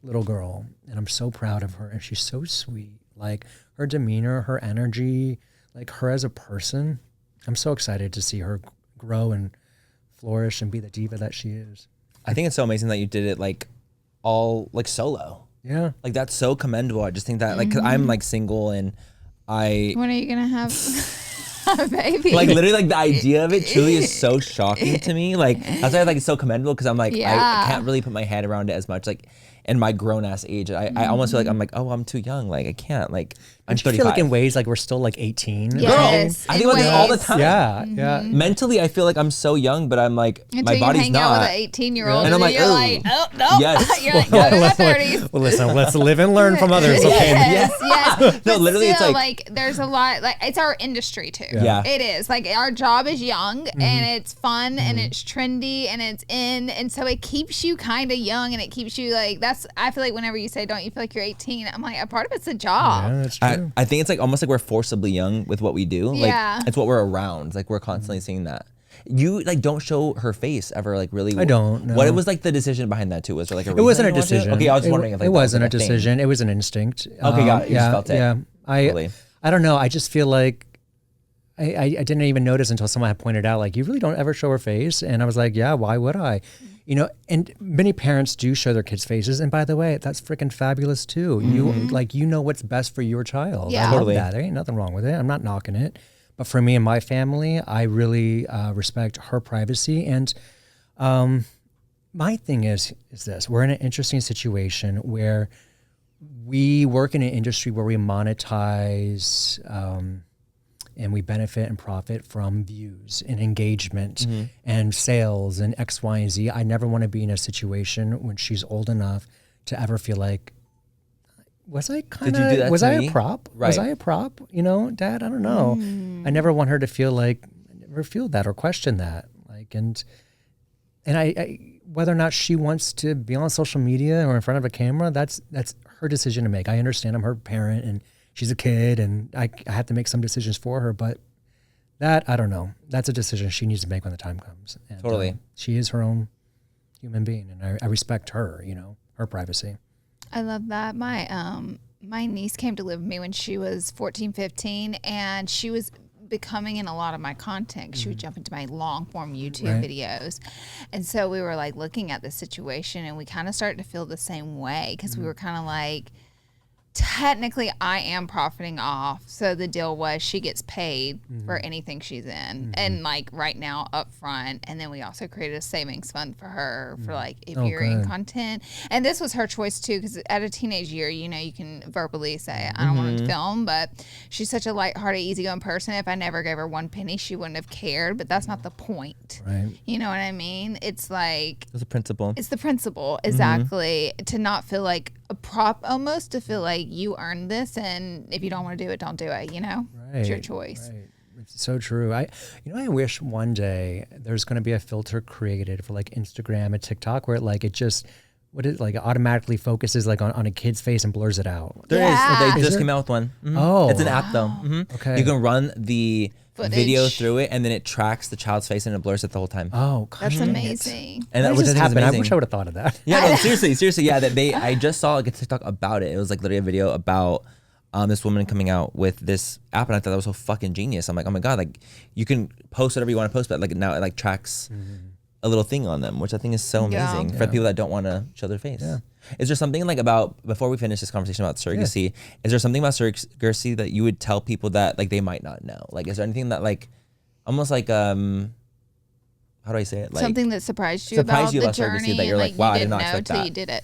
Speaker 3: little girl, and I'm so proud of her, and she's so sweet. Like her demeanor, her energy, like her as a person. I'm so excited to see her grow and flourish and be the diva that she is.
Speaker 2: I think it's so amazing that you did it like all like solo.
Speaker 3: Yeah.
Speaker 2: Like that's so commendable. I just think that like, 'cause I'm like single and
Speaker 1: When are you gonna have a baby?
Speaker 2: like literally like the idea of it truly is so shocking to me. Like that's why like it's so commendable because I'm like I can't really put my head around it as much. Like in my grown ass age, I almost feel like I'm like, oh, I'm too young. Like I can't. Like I'm
Speaker 3: Don't you
Speaker 2: 35.
Speaker 3: feel like in ways like we're still like 18?
Speaker 1: Yes,
Speaker 2: I think about this all the time.
Speaker 3: Yeah, yeah.
Speaker 2: Mentally, I feel like I'm so young, but I'm like
Speaker 1: Until
Speaker 2: my
Speaker 1: you
Speaker 2: body's
Speaker 1: hang out
Speaker 2: not.
Speaker 1: with an 18-year-old,
Speaker 2: And I'm like,
Speaker 1: you're
Speaker 2: "Ooh."
Speaker 1: like, oh no,
Speaker 2: Yes.
Speaker 1: you're like, go to my 30s.
Speaker 3: Well, listen, let's live and learn from others. Okay.
Speaker 1: Yes.
Speaker 2: No,
Speaker 1: But
Speaker 2: literally, it's
Speaker 1: still,
Speaker 2: like-
Speaker 1: there's a lot. Like it's our industry too.
Speaker 2: Yeah.
Speaker 1: It is. Like our job is young and it's fun and it's trendy and it's in, and so it keeps you kind of young and it keeps you like. That's. I feel like whenever you say, "Don't you feel like you're 18?" I'm like, a part of it's a job.
Speaker 3: Yeah, that's true.
Speaker 2: I think it's like almost like we're forcibly young with what we do. Like
Speaker 1: Yeah.
Speaker 2: it's what we're around. Like we're constantly seeing that. You like don't show her face ever. Like really.
Speaker 3: I don't, no.
Speaker 2: What was like the decision behind that too? Was there like a reason
Speaker 3: It wasn't a
Speaker 2: you wanted to?
Speaker 3: decision.
Speaker 2: Okay, I was just wondering if like,
Speaker 3: it
Speaker 2: that was,
Speaker 3: wasn't
Speaker 2: like,
Speaker 3: a
Speaker 2: thing.
Speaker 3: decision. It was an instinct.
Speaker 2: Okay, got it. You just felt it.
Speaker 3: Yeah.
Speaker 2: Totally.
Speaker 3: I don't know. I just feel like I didn't even notice until someone had pointed out, like, you really don't ever show her face. And I was like, yeah, why would I? And many parents do show their kids' faces. And by the way, that's freaking fabulous too. You know what's best for your child.
Speaker 1: Yeah.
Speaker 3: I
Speaker 2: Totally.
Speaker 3: love that. There ain't nothing wrong with it. I'm not knocking it. But for me and my family, I really respect her privacy. And my thing is this: we're in an interesting situation where we work in an industry where we monetize and we benefit and profit from views and engagement and sales and X, Y, and Z. I never want to be in a situation when she's old enough to ever feel like, was I kind
Speaker 2: Did you do that
Speaker 3: of, was
Speaker 2: to
Speaker 3: I
Speaker 2: me?
Speaker 3: a prop?
Speaker 2: Right.
Speaker 3: Was I a prop? Dad, I don't know. I never want her to feel like, never feel that or question that. Like, and I whether or not she wants to be on social media or in front of a camera, that's her decision to make. I understand I'm her parent and she's a kid and I have to make some decisions for her, but that, I don't know. That's a decision she needs to make when the time comes. And,
Speaker 2: Totally.
Speaker 3: She is her own human being, and I respect her, her privacy.
Speaker 1: I love that. My niece came to live with me when she was 14, 15, and she was becoming in a lot of my content. She would jump into my long form YouTube videos. And so we were like looking at the situation, and we kind of started to feel the same way because we were kind of like, technically I am profiting off. So the deal was she gets paid for anything she's in, and like right now up front. And then we also created a savings fund for her for like if you're in content. And this was her choice too, because at a teenage year, you can verbally say, I don't want to film, but she's such a lighthearted, easygoing person. If I never gave her one penny, she wouldn't have cared, but that's not the point.
Speaker 3: Right.
Speaker 1: You know what I mean? It's like,
Speaker 2: It's a principle.
Speaker 1: it's the principle, exactly. To not feel like a prop, almost to feel like you earned this, and if you don't want to do it, don't do it. It's your choice.
Speaker 3: Right. It's so true. I wish one day there's going to be a filter created for like Instagram and TikTok where it just automatically focuses like on a kid's face and blurs it out.
Speaker 2: There
Speaker 1: Yeah.
Speaker 2: is. They
Speaker 3: Is
Speaker 2: just
Speaker 3: there?
Speaker 2: came out with one.
Speaker 3: Oh.
Speaker 2: It's an app though.
Speaker 3: Okay.
Speaker 2: You can run the
Speaker 1: Footage.
Speaker 2: video through it, and then it tracks the child's face and it blurs it the whole time.
Speaker 3: Oh, gosh.
Speaker 1: That's
Speaker 3: dang it.
Speaker 1: amazing.
Speaker 2: And
Speaker 3: How
Speaker 2: that
Speaker 3: does
Speaker 2: which
Speaker 3: this
Speaker 2: I think is
Speaker 3: happen? I
Speaker 2: amazing.
Speaker 3: wish I would have thought of that.
Speaker 2: Yeah, no, seriously. Yeah, I just saw like a TikTok about it. It was like literally a video about this woman coming out with this app, and I thought that was so fucking genius. I'm like, oh my god, like you can post whatever you want to post, but like now it like tracks a little thing on them, which I think is so
Speaker 1: Yeah.
Speaker 2: amazing for people that don't want to show their face.
Speaker 3: Yeah.
Speaker 2: Is there something like about, before we finish this conversation about surrogacy, is there something about surrogacy that you would tell people that like they might not know? Like, is there anything that like, almost like, how do I say it? Like,
Speaker 1: something that surprised you about the journey
Speaker 2: surrogacy that you're like, wow, I did not expect that.
Speaker 1: You did it.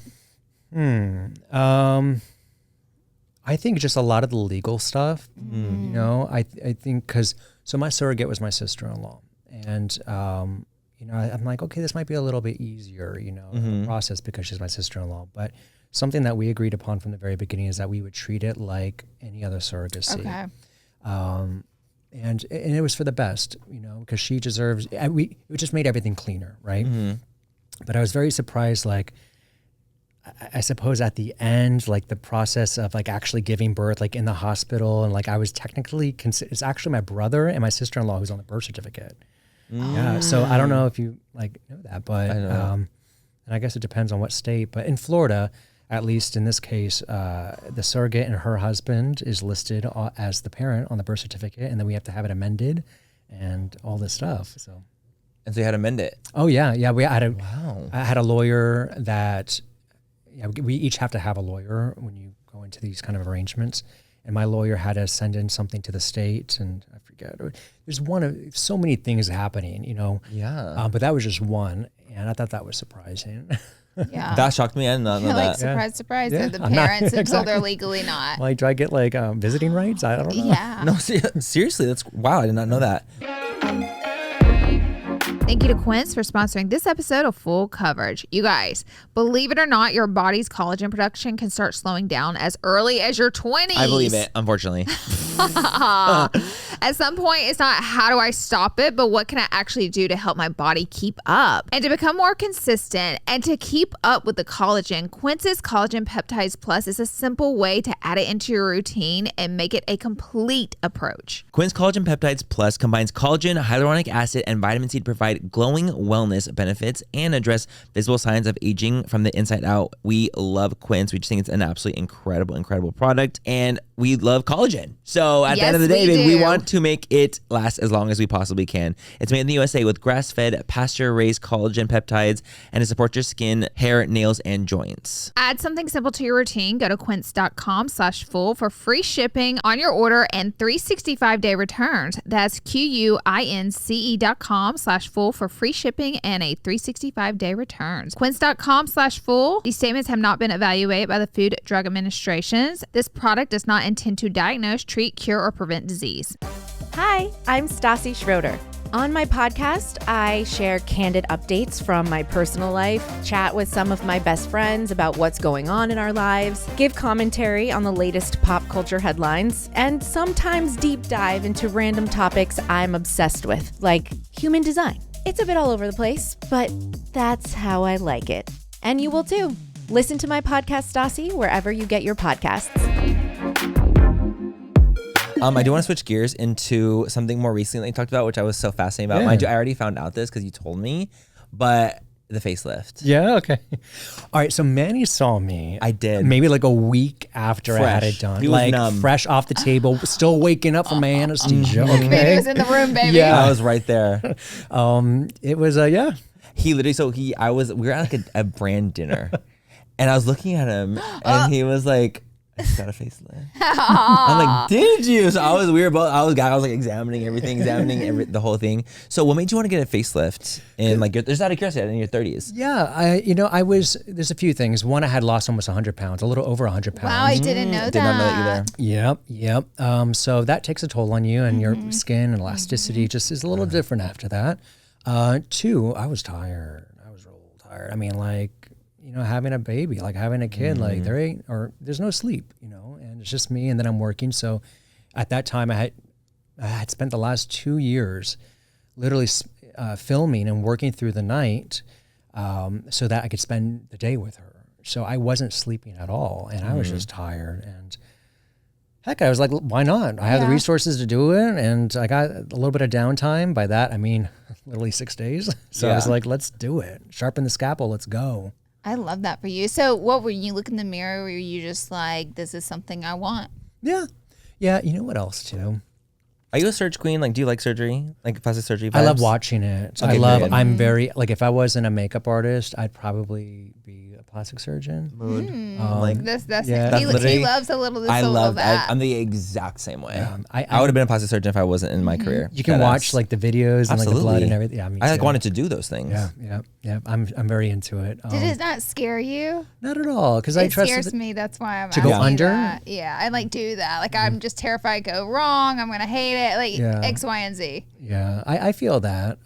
Speaker 3: I think just a lot of the legal stuff, you know, I think so my surrogate was my sister-in-law, and, you know, I'm like, okay, this might be a little bit easier, you know, the process because she's my sister-in-law. But something that we agreed upon from the very beginning is that we would treat it like any other surrogacy.
Speaker 1: Okay.
Speaker 3: And it was for the best, you know, because she deserves, it just made everything cleaner, right? But I was very surprised, like, I suppose at the end, like the process of like actually giving birth, like in the hospital, and like I was technically, it's actually my brother and my sister-in-law who's on the birth certificate. Yeah, so I don't know if you like know that, but and I guess it depends on what state. But in Florida, at least in this case, the surrogate and her husband is listed as the parent on the birth certificate, and then we have to have it amended and all this stuff. So,
Speaker 2: and so you had to amend it.
Speaker 3: Oh yeah. I had a lawyer that. Yeah, we each have to have a lawyer when you go into these kind of arrangements. And my lawyer had to send in something to the state, and I forget. There's so many things happening, you know.
Speaker 2: Yeah.
Speaker 3: But that was just one, and I thought that was surprising.
Speaker 1: Yeah.
Speaker 2: That shocked me. I did not know that.
Speaker 1: Surprise,
Speaker 3: Yeah.
Speaker 1: they're the parents until they're legally not.
Speaker 3: Like, do I get like visiting rights? I don't know.
Speaker 1: Yeah.
Speaker 2: No, seriously, that's wow. I did not know that.
Speaker 1: Thank you to Quince for sponsoring this episode of Full Coverage. You guys, believe it or not, your body's collagen production can start slowing down as early as your 20s.
Speaker 2: I believe it, unfortunately.
Speaker 1: At some point, it's not how do I stop it, but what can I actually do to help my body keep up? And to become more consistent and to keep up with the collagen, Quince's Collagen Peptides Plus is a simple way to add it into your routine and make it a complete approach.
Speaker 2: Quince Collagen Peptides Plus combines collagen, hyaluronic acid, and vitamin C to provide glowing wellness benefits and address visible signs of aging from the inside out. We love Quince. We just think it's an absolutely incredible product, and we love collagen. So at the end of the day, babe, we want to make it last as long as we possibly can. It's made in the USA with grass-fed, pasture-raised collagen peptides, and to support your skin, hair, nails, and joints.
Speaker 1: Add something simple to your routine. Go to quince.com/full for free shipping on your order and 365-day returns. That's QUINCE.com/full for free shipping and a 365-day returns. Quince.com/full. These statements have not been evaluated by the Food Drug Administrations. This product does not intend to diagnose, treat, cure, or prevent disease.
Speaker 4: Hi, I'm Stassi Schroeder. On my podcast, I share candid updates from my personal life, chat with some of my best friends about what's going on in our lives, give commentary on the latest pop culture headlines, and sometimes deep dive into random topics I'm obsessed with, like human design. It's a bit all over the place, but that's how I like it. And you will too. Listen to my podcast, Stassi, wherever you get your podcasts.
Speaker 2: I do want to switch gears into something more recently talked about, which I was so fascinated about.
Speaker 3: Yeah.
Speaker 2: Mind you, I already found out this because you told me, but the facelift.
Speaker 3: Yeah, okay. All right, so Manny saw me.
Speaker 2: I did.
Speaker 3: Maybe like a week after I had
Speaker 2: Fresh.
Speaker 3: it done.
Speaker 2: He was
Speaker 3: like
Speaker 2: numb.
Speaker 3: fresh off the table, still waking up from my anesthesia.
Speaker 1: Baby
Speaker 3: Okay.
Speaker 1: was in the room, baby.
Speaker 3: Yeah.
Speaker 2: I was right there.
Speaker 3: It was yeah.
Speaker 2: He literally, we were at like a brand dinner, and I was looking at him, and he was like, I just got a facelift. I'm like, did you? So I was like examining everything, the whole thing. So what made you want to get a facelift? And like, there's out of curiosity in your 30s.
Speaker 3: Yeah, there's a few things. One, I had lost almost 100 pounds, a little over 100 pounds.
Speaker 1: Wow, I didn't know that.
Speaker 2: Did not know that either.
Speaker 3: Yep. So that takes a toll on you, and your skin and elasticity just is a little different after that. Two, I was tired. I was real tired. I mean, like, having a baby, like having a kid, like there's no sleep, and it's just me, and then I'm working. So at that time I had spent the last 2 years literally filming and working through the night so that I could spend the day with her. So I wasn't sleeping at all, and I was just tired. And heck, I was like, why not? I have the resources to do it, and I got a little bit of downtime. By that, I mean literally 6 days. So I was like, let's do it. Sharpen the scalpel. Let's go.
Speaker 1: I love that for you. So what were you look in the mirror? Were you just like, this is something I want?
Speaker 3: Yeah. You know what else too?
Speaker 2: Are you a surge queen? Like, do you like surgery? Like plastic surgery vibes?
Speaker 3: I love watching it.
Speaker 2: Okay,
Speaker 3: I'm very, like, if I wasn't a makeup artist, I'd probably be a plastic surgeon.
Speaker 2: Like
Speaker 1: That's
Speaker 3: Yeah.
Speaker 1: he
Speaker 2: literally-
Speaker 1: loves a little this,
Speaker 2: I
Speaker 1: a little
Speaker 2: love.
Speaker 1: that.
Speaker 2: I'm the exact same way.
Speaker 3: I
Speaker 2: would have been a plastic surgeon if I wasn't in my career.
Speaker 3: You can
Speaker 2: Deadass.
Speaker 3: watch like the videos and like the blood
Speaker 2: Absolutely.
Speaker 3: and everything. Yeah, me
Speaker 2: I like
Speaker 3: too.
Speaker 2: wanted to do those things.
Speaker 3: Yeah. I'm very into it.
Speaker 1: Did it not scare you?
Speaker 3: Not at all, because I
Speaker 1: It
Speaker 3: trust
Speaker 1: scares me. That's why I'm
Speaker 3: To go
Speaker 1: asking you
Speaker 3: under?
Speaker 1: that. Yeah, I like do that. Like I'm just terrified. Go wrong. I'm gonna hate it. Like
Speaker 3: Yeah.
Speaker 1: X, Y, and Z.
Speaker 3: Yeah, I feel that.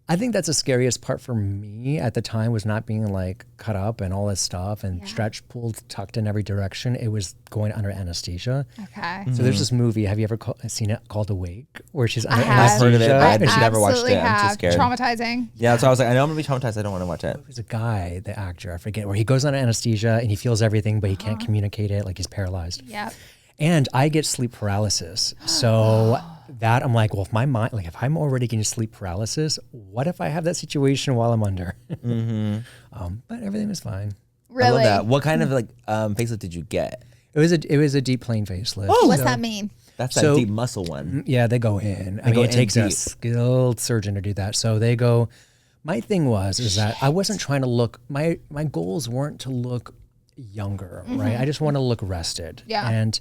Speaker 3: I think that's the scariest part for me at the time was not being like cut up and all this stuff and stretched, pulled, tucked in every direction. It was going under anesthesia.
Speaker 1: Okay.
Speaker 3: So there's this movie. Have you ever seen it called Awake, where she's under
Speaker 1: have.
Speaker 2: I've heard of it, but
Speaker 3: anesthesia?
Speaker 2: I've never watched
Speaker 1: absolutely
Speaker 2: it. I'm too
Speaker 1: have.
Speaker 2: scared.
Speaker 1: Traumatizing.
Speaker 2: Yeah, so I was like, I know I'm gonna be traumatized. I don't want to watch it.
Speaker 3: There's a guy, the actor, I forget, where he goes under anesthesia and he feels everything, but he can't communicate it. Like he's paralyzed.
Speaker 1: Yep.
Speaker 3: And I get sleep paralysis. So that I'm like, well, if my mind, like if I'm already getting sleep paralysis, what if I have that situation while I'm under? But everything was fine.
Speaker 1: Really?
Speaker 2: I love that. What kind of like facelift did you get?
Speaker 3: It was a deep plane facelift.
Speaker 1: What's that mean?
Speaker 2: That's
Speaker 3: So-
Speaker 2: that deep muscle one.
Speaker 3: Yeah, they go in. I
Speaker 2: go
Speaker 3: mean, it
Speaker 2: in
Speaker 3: takes a
Speaker 2: deep.
Speaker 3: skilled surgeon to do that. So they go. My thing is that I wasn't trying to look. My goals weren't to look younger, right? I just want to look rested.
Speaker 1: Yeah.
Speaker 3: And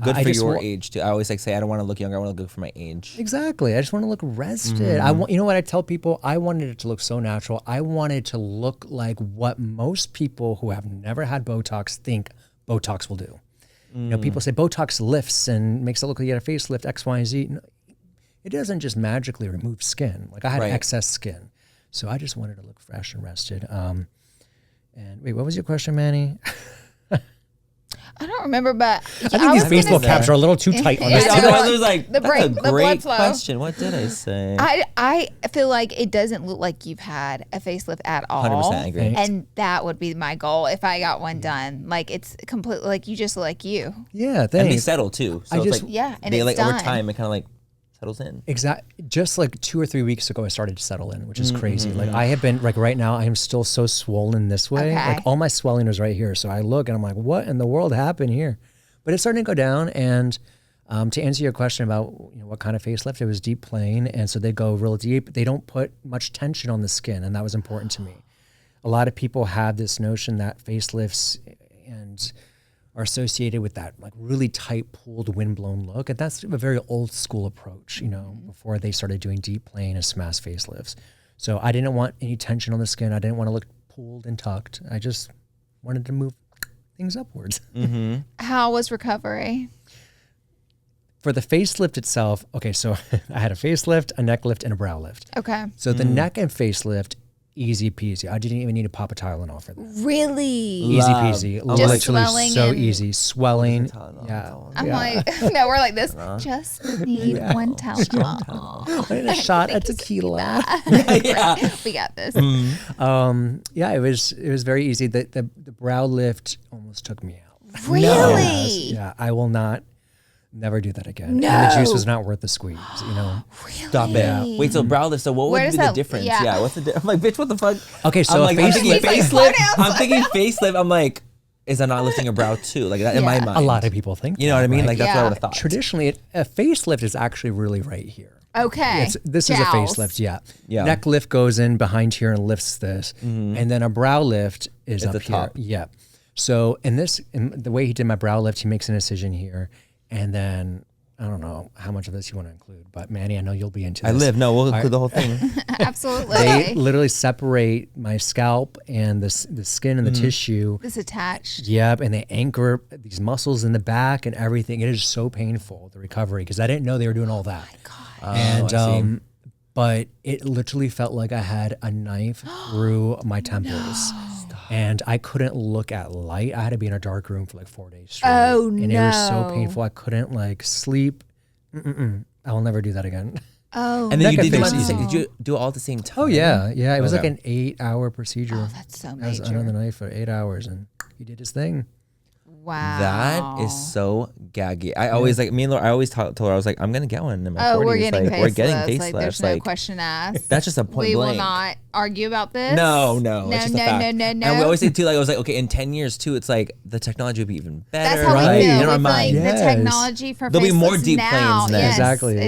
Speaker 2: Good
Speaker 3: I
Speaker 2: for
Speaker 3: just
Speaker 2: your
Speaker 3: wa-
Speaker 2: age too. I always like say I don't want to look younger. I want to look good for my age.
Speaker 3: Exactly. I just want to look rested. I want. You know what I tell people? I wanted it to look so natural. I wanted to look like what most people who have never had Botox think Botox will do. You know, people say Botox lifts and makes it look like you had a facelift, X, Y, and Z. No, it doesn't just magically remove skin. Like I had
Speaker 2: Right.
Speaker 3: excess skin. So I just wanted to look fresh and rested. And wait, what was your question, Manny?
Speaker 1: I don't remember, but
Speaker 3: I think these Facebook caps are a little too tight on
Speaker 1: Yeah,
Speaker 3: this.
Speaker 1: I know.
Speaker 2: Otherwise, it was like
Speaker 1: The
Speaker 2: that's
Speaker 1: break-
Speaker 2: a
Speaker 1: the blood
Speaker 2: great
Speaker 1: flow.
Speaker 2: question. What did I say?
Speaker 1: I feel like it doesn't look like you've had a facelift at all.
Speaker 2: 100% agree.
Speaker 1: And that would be my goal if I got one done. Like it's completely like you just look like you.
Speaker 3: Yeah,
Speaker 2: And they
Speaker 3: thanks.
Speaker 2: settle too. So
Speaker 3: I
Speaker 2: it's
Speaker 3: just-
Speaker 2: like
Speaker 1: Yeah, and
Speaker 2: they
Speaker 1: it's
Speaker 2: like over
Speaker 1: done.
Speaker 2: time it kind of like settles in.
Speaker 3: Just like 2 or 3 weeks ago, I started to settle in, which is crazy. Like I have been like right now, I am still so swollen this way.
Speaker 1: Okay.
Speaker 3: Like all my swelling is right here. So I look and I'm like, what in the world happened here? But it's starting to go down. And to answer your question about what kind of facelift, it was deep plane, and so they go real deep. They don't put much tension on the skin, and that was important to me. A lot of people have this notion that facelifts and are associated with that like really tight pulled windblown look, and that's a very old school approach, before they started doing deep plane and smash facelifts. So I didn't want any tension on the skin. I didn't want to look pulled and tucked. I just wanted to move things upwards.
Speaker 1: How was recovery?
Speaker 3: For the facelift itself, okay, so I had a facelift, a neck lift, and a brow lift.
Speaker 1: Okay.
Speaker 3: So the neck and facelift, easy peasy. I didn't even need to pop a Tylenol for that.
Speaker 1: Really?
Speaker 3: Easy peasy.
Speaker 1: Just
Speaker 3: Literally
Speaker 1: swelling
Speaker 3: so
Speaker 1: and-
Speaker 3: easy. Swelling.
Speaker 2: Tylenol,
Speaker 3: Yeah.
Speaker 1: I'm
Speaker 3: yeah.
Speaker 1: like, no, we're like this. Just need one Tylenol.
Speaker 3: I need a shot of tequila.
Speaker 2: Yeah.
Speaker 1: We got this.
Speaker 3: Yeah, it was very easy. The brow lift almost took me out.
Speaker 1: Really?
Speaker 3: Yeah, I will never do that again.
Speaker 1: No.
Speaker 3: And the juice was not worth the squeeze,
Speaker 2: Stop it. Wait, so brow lift. So what
Speaker 1: Where
Speaker 2: would
Speaker 1: does
Speaker 2: be the
Speaker 1: that-
Speaker 2: difference?
Speaker 1: yeah.
Speaker 2: Yeah. What's the difference? I'm like, bitch, what the fuck?
Speaker 3: Okay, so
Speaker 2: I'm
Speaker 3: a
Speaker 2: like, I'm thinking
Speaker 3: facelift-
Speaker 1: He's like,
Speaker 2: facelift.
Speaker 1: "Slow down,
Speaker 2: I'm thinking facelift. I'm like, is that not lifting a brow too? Like that in my
Speaker 1: Yeah.
Speaker 2: mind.
Speaker 3: A lot of people think
Speaker 2: You know what I mean?
Speaker 3: right?
Speaker 2: Like that's what I
Speaker 1: Yeah.
Speaker 2: would have thought.
Speaker 3: Traditionally, a facelift is actually really right here.
Speaker 1: Okay.
Speaker 3: This is a
Speaker 1: Jowls.
Speaker 3: facelift, yeah.
Speaker 2: Yeah.
Speaker 3: Neck lift goes in behind here and lifts this, and then a brow lift is up
Speaker 2: the
Speaker 3: here.
Speaker 2: top.
Speaker 3: Yeah. So in the way he did my brow lift, he makes an incision here, and then I don't know how much of this you want to include, but Manny, I know you'll be into this.
Speaker 2: I live. No, we'll include the whole thing.
Speaker 1: Absolutely.
Speaker 3: They literally separate my scalp and the skin and the tissue.
Speaker 1: This attached.
Speaker 3: Yep, and they anchor these muscles in the back and everything. It is so painful, the recovery, because I didn't know they were doing all that. And
Speaker 2: I see.
Speaker 3: but it literally felt like I had a knife through my temples. And I couldn't look at light. I had to be in a dark room for like 4 days straight.
Speaker 1: Oh,
Speaker 3: and it was so
Speaker 1: no.
Speaker 3: painful. I couldn't like sleep. I will never do that again.
Speaker 1: Oh.
Speaker 2: And then you
Speaker 3: Neck
Speaker 2: did them
Speaker 3: and
Speaker 2: at the
Speaker 3: face
Speaker 2: same.
Speaker 3: easy.
Speaker 2: Did you do it all at the same time?
Speaker 3: Oh yeah. It was like
Speaker 2: Okay.
Speaker 3: an 8-hour procedure.
Speaker 1: Oh, that's so
Speaker 3: I was
Speaker 1: major.
Speaker 3: under the knife for 8 hours, and he did his thing.
Speaker 1: Wow.
Speaker 2: That is so gaggy. I always like me and Laura. I always told her I was like, I'm gonna get one in my 40s.
Speaker 1: Oh, we're getting
Speaker 2: like,
Speaker 1: facelifts.
Speaker 2: We're getting facelifts.
Speaker 1: Like, there's no question asked.
Speaker 2: That's just a point
Speaker 1: We
Speaker 2: blank.
Speaker 1: will not argue about this.
Speaker 2: No,
Speaker 1: No,
Speaker 2: it's just a
Speaker 1: no,
Speaker 2: fact.
Speaker 1: no, no, no.
Speaker 2: And we always say too, like I was like, okay, in 10 years too, it's like the technology will be even better.
Speaker 1: That's how
Speaker 3: Right.
Speaker 1: we
Speaker 3: In
Speaker 1: feel.
Speaker 2: our
Speaker 1: With like
Speaker 2: mind.
Speaker 3: Yes.
Speaker 1: the technology for
Speaker 2: There'll be more
Speaker 1: facelifts
Speaker 2: deep
Speaker 1: now.
Speaker 2: planes then.
Speaker 1: Yes,
Speaker 3: Exactly.
Speaker 1: In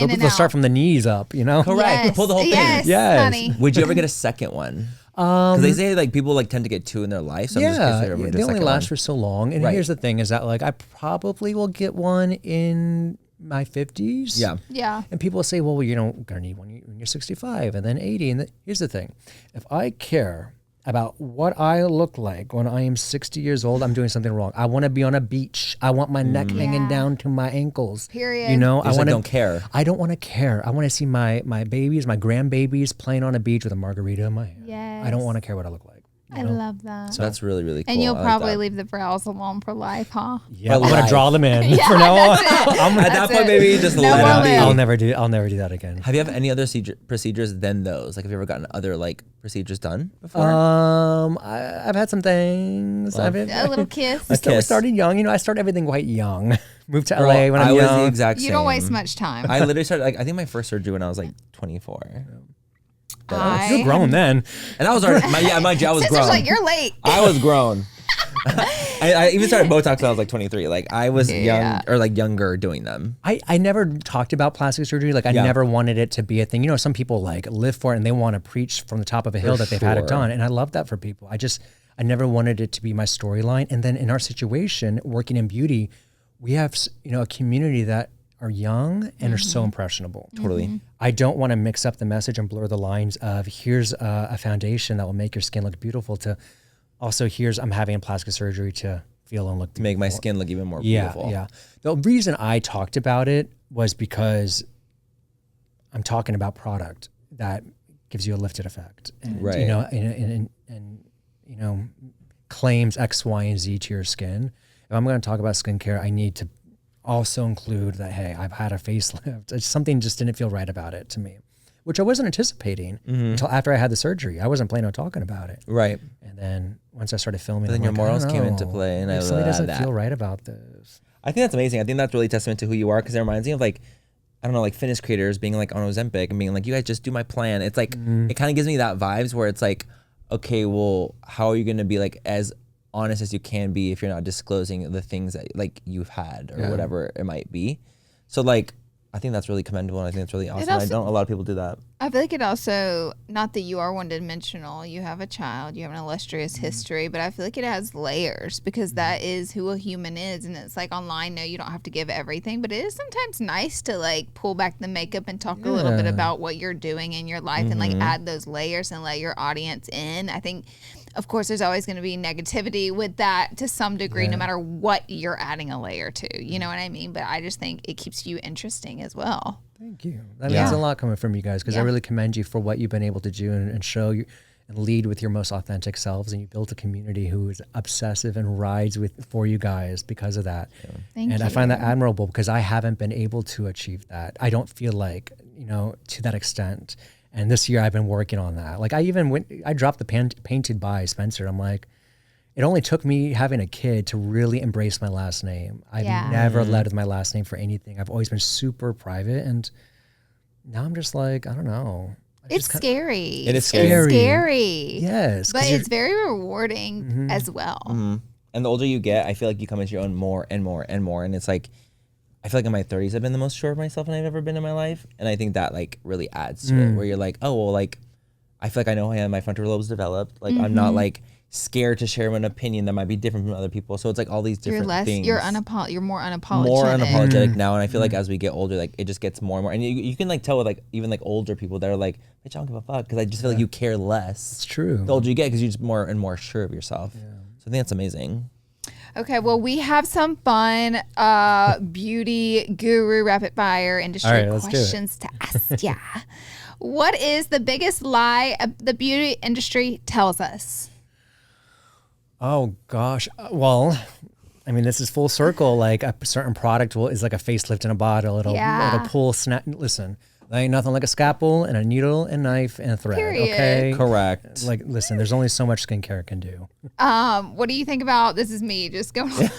Speaker 3: They'll
Speaker 1: and
Speaker 3: start
Speaker 1: out.
Speaker 3: from the knees up,
Speaker 2: Correct.
Speaker 1: Yes,
Speaker 2: Pull the whole thing.
Speaker 1: Yes,
Speaker 3: Yes.
Speaker 1: honey.
Speaker 2: Would you ever get a second one? Because they say like people like tend to get 2 in their life. So I'm just curious if
Speaker 3: they only
Speaker 2: second
Speaker 3: last
Speaker 2: one.
Speaker 3: for so long. And
Speaker 2: Right.
Speaker 3: here's the thing: is that like I probably will get one in my 50s.
Speaker 2: Yeah.
Speaker 1: Yeah.
Speaker 3: And people say, well, you don't gonna need one when you're 65 and then 80. And here's the thing: if I care about what I look like when I am 60 years old, I'm doing something wrong. I want to be on a beach. I want my neck hanging
Speaker 1: Yeah.
Speaker 3: down to my ankles.
Speaker 1: Period.
Speaker 3: You know,
Speaker 2: I don't care.
Speaker 3: I don't want to care. I want to see my babies, my grandbabies playing on a beach with a margarita in my hand. I don't want to care what I look like.
Speaker 1: I love that.
Speaker 2: So that's really, really cool.
Speaker 1: And you'll
Speaker 2: I like
Speaker 1: probably
Speaker 2: that.
Speaker 1: leave the brows alone for life, huh?
Speaker 3: Yeah, I'm
Speaker 2: But
Speaker 3: gonna
Speaker 2: life.
Speaker 3: draw them in
Speaker 1: Yeah,
Speaker 3: for now on.
Speaker 1: that's it.
Speaker 2: At that
Speaker 1: That's
Speaker 2: point,
Speaker 1: it.
Speaker 2: maybe just
Speaker 1: No
Speaker 2: let
Speaker 1: more
Speaker 2: it be.
Speaker 1: live.
Speaker 3: I'll never do that again.
Speaker 2: Have you had any other procedures than those? Like, have you ever gotten other like procedures done before?
Speaker 3: I've had some things. I've had,
Speaker 1: A little kiss.
Speaker 3: we
Speaker 2: kiss.
Speaker 3: started young. You know, I started everything quite young. Moved to LA when
Speaker 2: I
Speaker 3: I'm
Speaker 2: was
Speaker 3: young.
Speaker 2: the exact same.
Speaker 1: You don't waste much time.
Speaker 2: I literally started like I think my first surgery when I was like 24,
Speaker 3: You're grown then.
Speaker 2: and I was already mind you, I was
Speaker 1: Sister's
Speaker 2: grown.
Speaker 1: like, you're late.
Speaker 2: I was grown. I even started Botox when I was like 23. Like I was
Speaker 1: Yeah.
Speaker 2: young or like younger doing them.
Speaker 3: I never talked about plastic surgery. Like I
Speaker 2: Yeah.
Speaker 3: never wanted it to be a thing. You know, some people like live for it and they want to preach from the top of a hill that they've had it
Speaker 2: sure.
Speaker 3: done. And I love that for people. I never wanted it to be my storyline. And then in our situation, working in beauty, we have, you know, a community that are young and are so impressionable.
Speaker 2: Totally.
Speaker 3: I don't want to mix up the message and blur the lines of here's a foundation that will make your skin look beautiful to also I'm having plastic surgery to feel and look
Speaker 2: To
Speaker 3: beautiful.
Speaker 2: make my skin look even more
Speaker 3: Yeah,
Speaker 2: beautiful.
Speaker 3: yeah. The reason I talked about it was because I'm talking about product that gives you a lifted effect, and
Speaker 2: Right.
Speaker 3: you know, and you know, claims X, Y, and Z to your skin. If I'm going to talk about skincare, I need to also include that. Hey, I've had a facelift. Something just didn't feel right about it to me, which I wasn't anticipating until after I had the surgery. I wasn't planning on talking about it.
Speaker 2: Right.
Speaker 3: And then once I started filming,
Speaker 2: But then
Speaker 3: I'm
Speaker 2: your
Speaker 3: like, I
Speaker 2: morals
Speaker 3: don't
Speaker 2: came into
Speaker 3: know.
Speaker 2: play, and I
Speaker 3: Something
Speaker 2: love
Speaker 3: doesn't
Speaker 2: that.
Speaker 3: feel right about this.
Speaker 2: I think that's amazing. I think that's really testament to who you are because it reminds me of like, I don't know, like fitness creators being like on Ozempic and being like, you guys just do my plan. It's like, it kind of gives me that vibes where it's like, okay, well, how are you going to be like as honest as you can be if you're not disclosing the things that like you've had or whatever it might be. So like, I think that's really commendable and I think that's really awesome.
Speaker 1: also-
Speaker 2: A lot of people do that.
Speaker 1: I feel like it also, not that you are one dimensional, you have a child, you have an illustrious history, but I feel like it has layers because that is who a human is. And it's like online, no, you don't have to give everything, but it is sometimes nice to like pull back the makeup and talk a little bit about what you're doing in your life and like add those layers and let your audience in. I think, of course, there's always going to be negativity with that to some degree, no matter what you're adding a layer to. You know what I mean? But I just think it keeps you interesting as well.
Speaker 3: Thank you. That means a lot coming from you guys because I really commend you for what you've been able to do and show you and lead with your most authentic selves. And you built a community who is obsessive and rides for you guys because of that.
Speaker 1: Thank you.
Speaker 3: I find that admirable because I haven't been able to achieve that. I don't feel like, you know, to that extent. And this year I've been working on that. Like I dropped the Painted by Spencer. I'm like, it only took me having a kid to really embrace my last name. I've never led with my last name for anything. I've always been super private. And now I'm just like, I don't know.
Speaker 1: It's scary.
Speaker 2: It is scary.
Speaker 1: It's scary.
Speaker 3: Yes. 'cause
Speaker 1: But
Speaker 3: you're-
Speaker 1: it's very rewarding as well.
Speaker 2: And the older you get, I feel like you come into your own more and more and more. And it's like, I feel like in my 30s, I've been the most sure of myself than I've ever been in my life. And I think that like really adds to it where you're like, oh, well, like, I feel like I know who I am. My frontal lobe's developed. Like, I'm not like scared to share an opinion that might be different from other people. So it's like all these
Speaker 1: You're
Speaker 2: different things.
Speaker 1: you're more unapologetic.
Speaker 2: More unapologetic now. And I feel like as we get older, like it just gets more and more. And you can like tell with like even like older people that are like, bitch, I don't give a fuck. Cause I just feel like you care less.
Speaker 3: It's true.
Speaker 2: The older you get, because you're just more and more sure of yourself. So I think that's amazing.
Speaker 1: Okay, well, we have some fun beauty guru rapid fire industry
Speaker 3: All right, let's do it.
Speaker 1: questions to ask ya. What is the biggest lie the beauty industry tells us?
Speaker 3: Oh gosh. Well, I mean, this is full circle. Like a certain product is like a facelift in a bottle. It'll pull snap. Listen, there ain't nothing like a scalpel and a needle and knife and a thread.
Speaker 1: Period.
Speaker 3: Okay.
Speaker 2: Correct.
Speaker 3: Like, listen, there's only so much skincare can do.
Speaker 1: What do you think about, this is me just going, what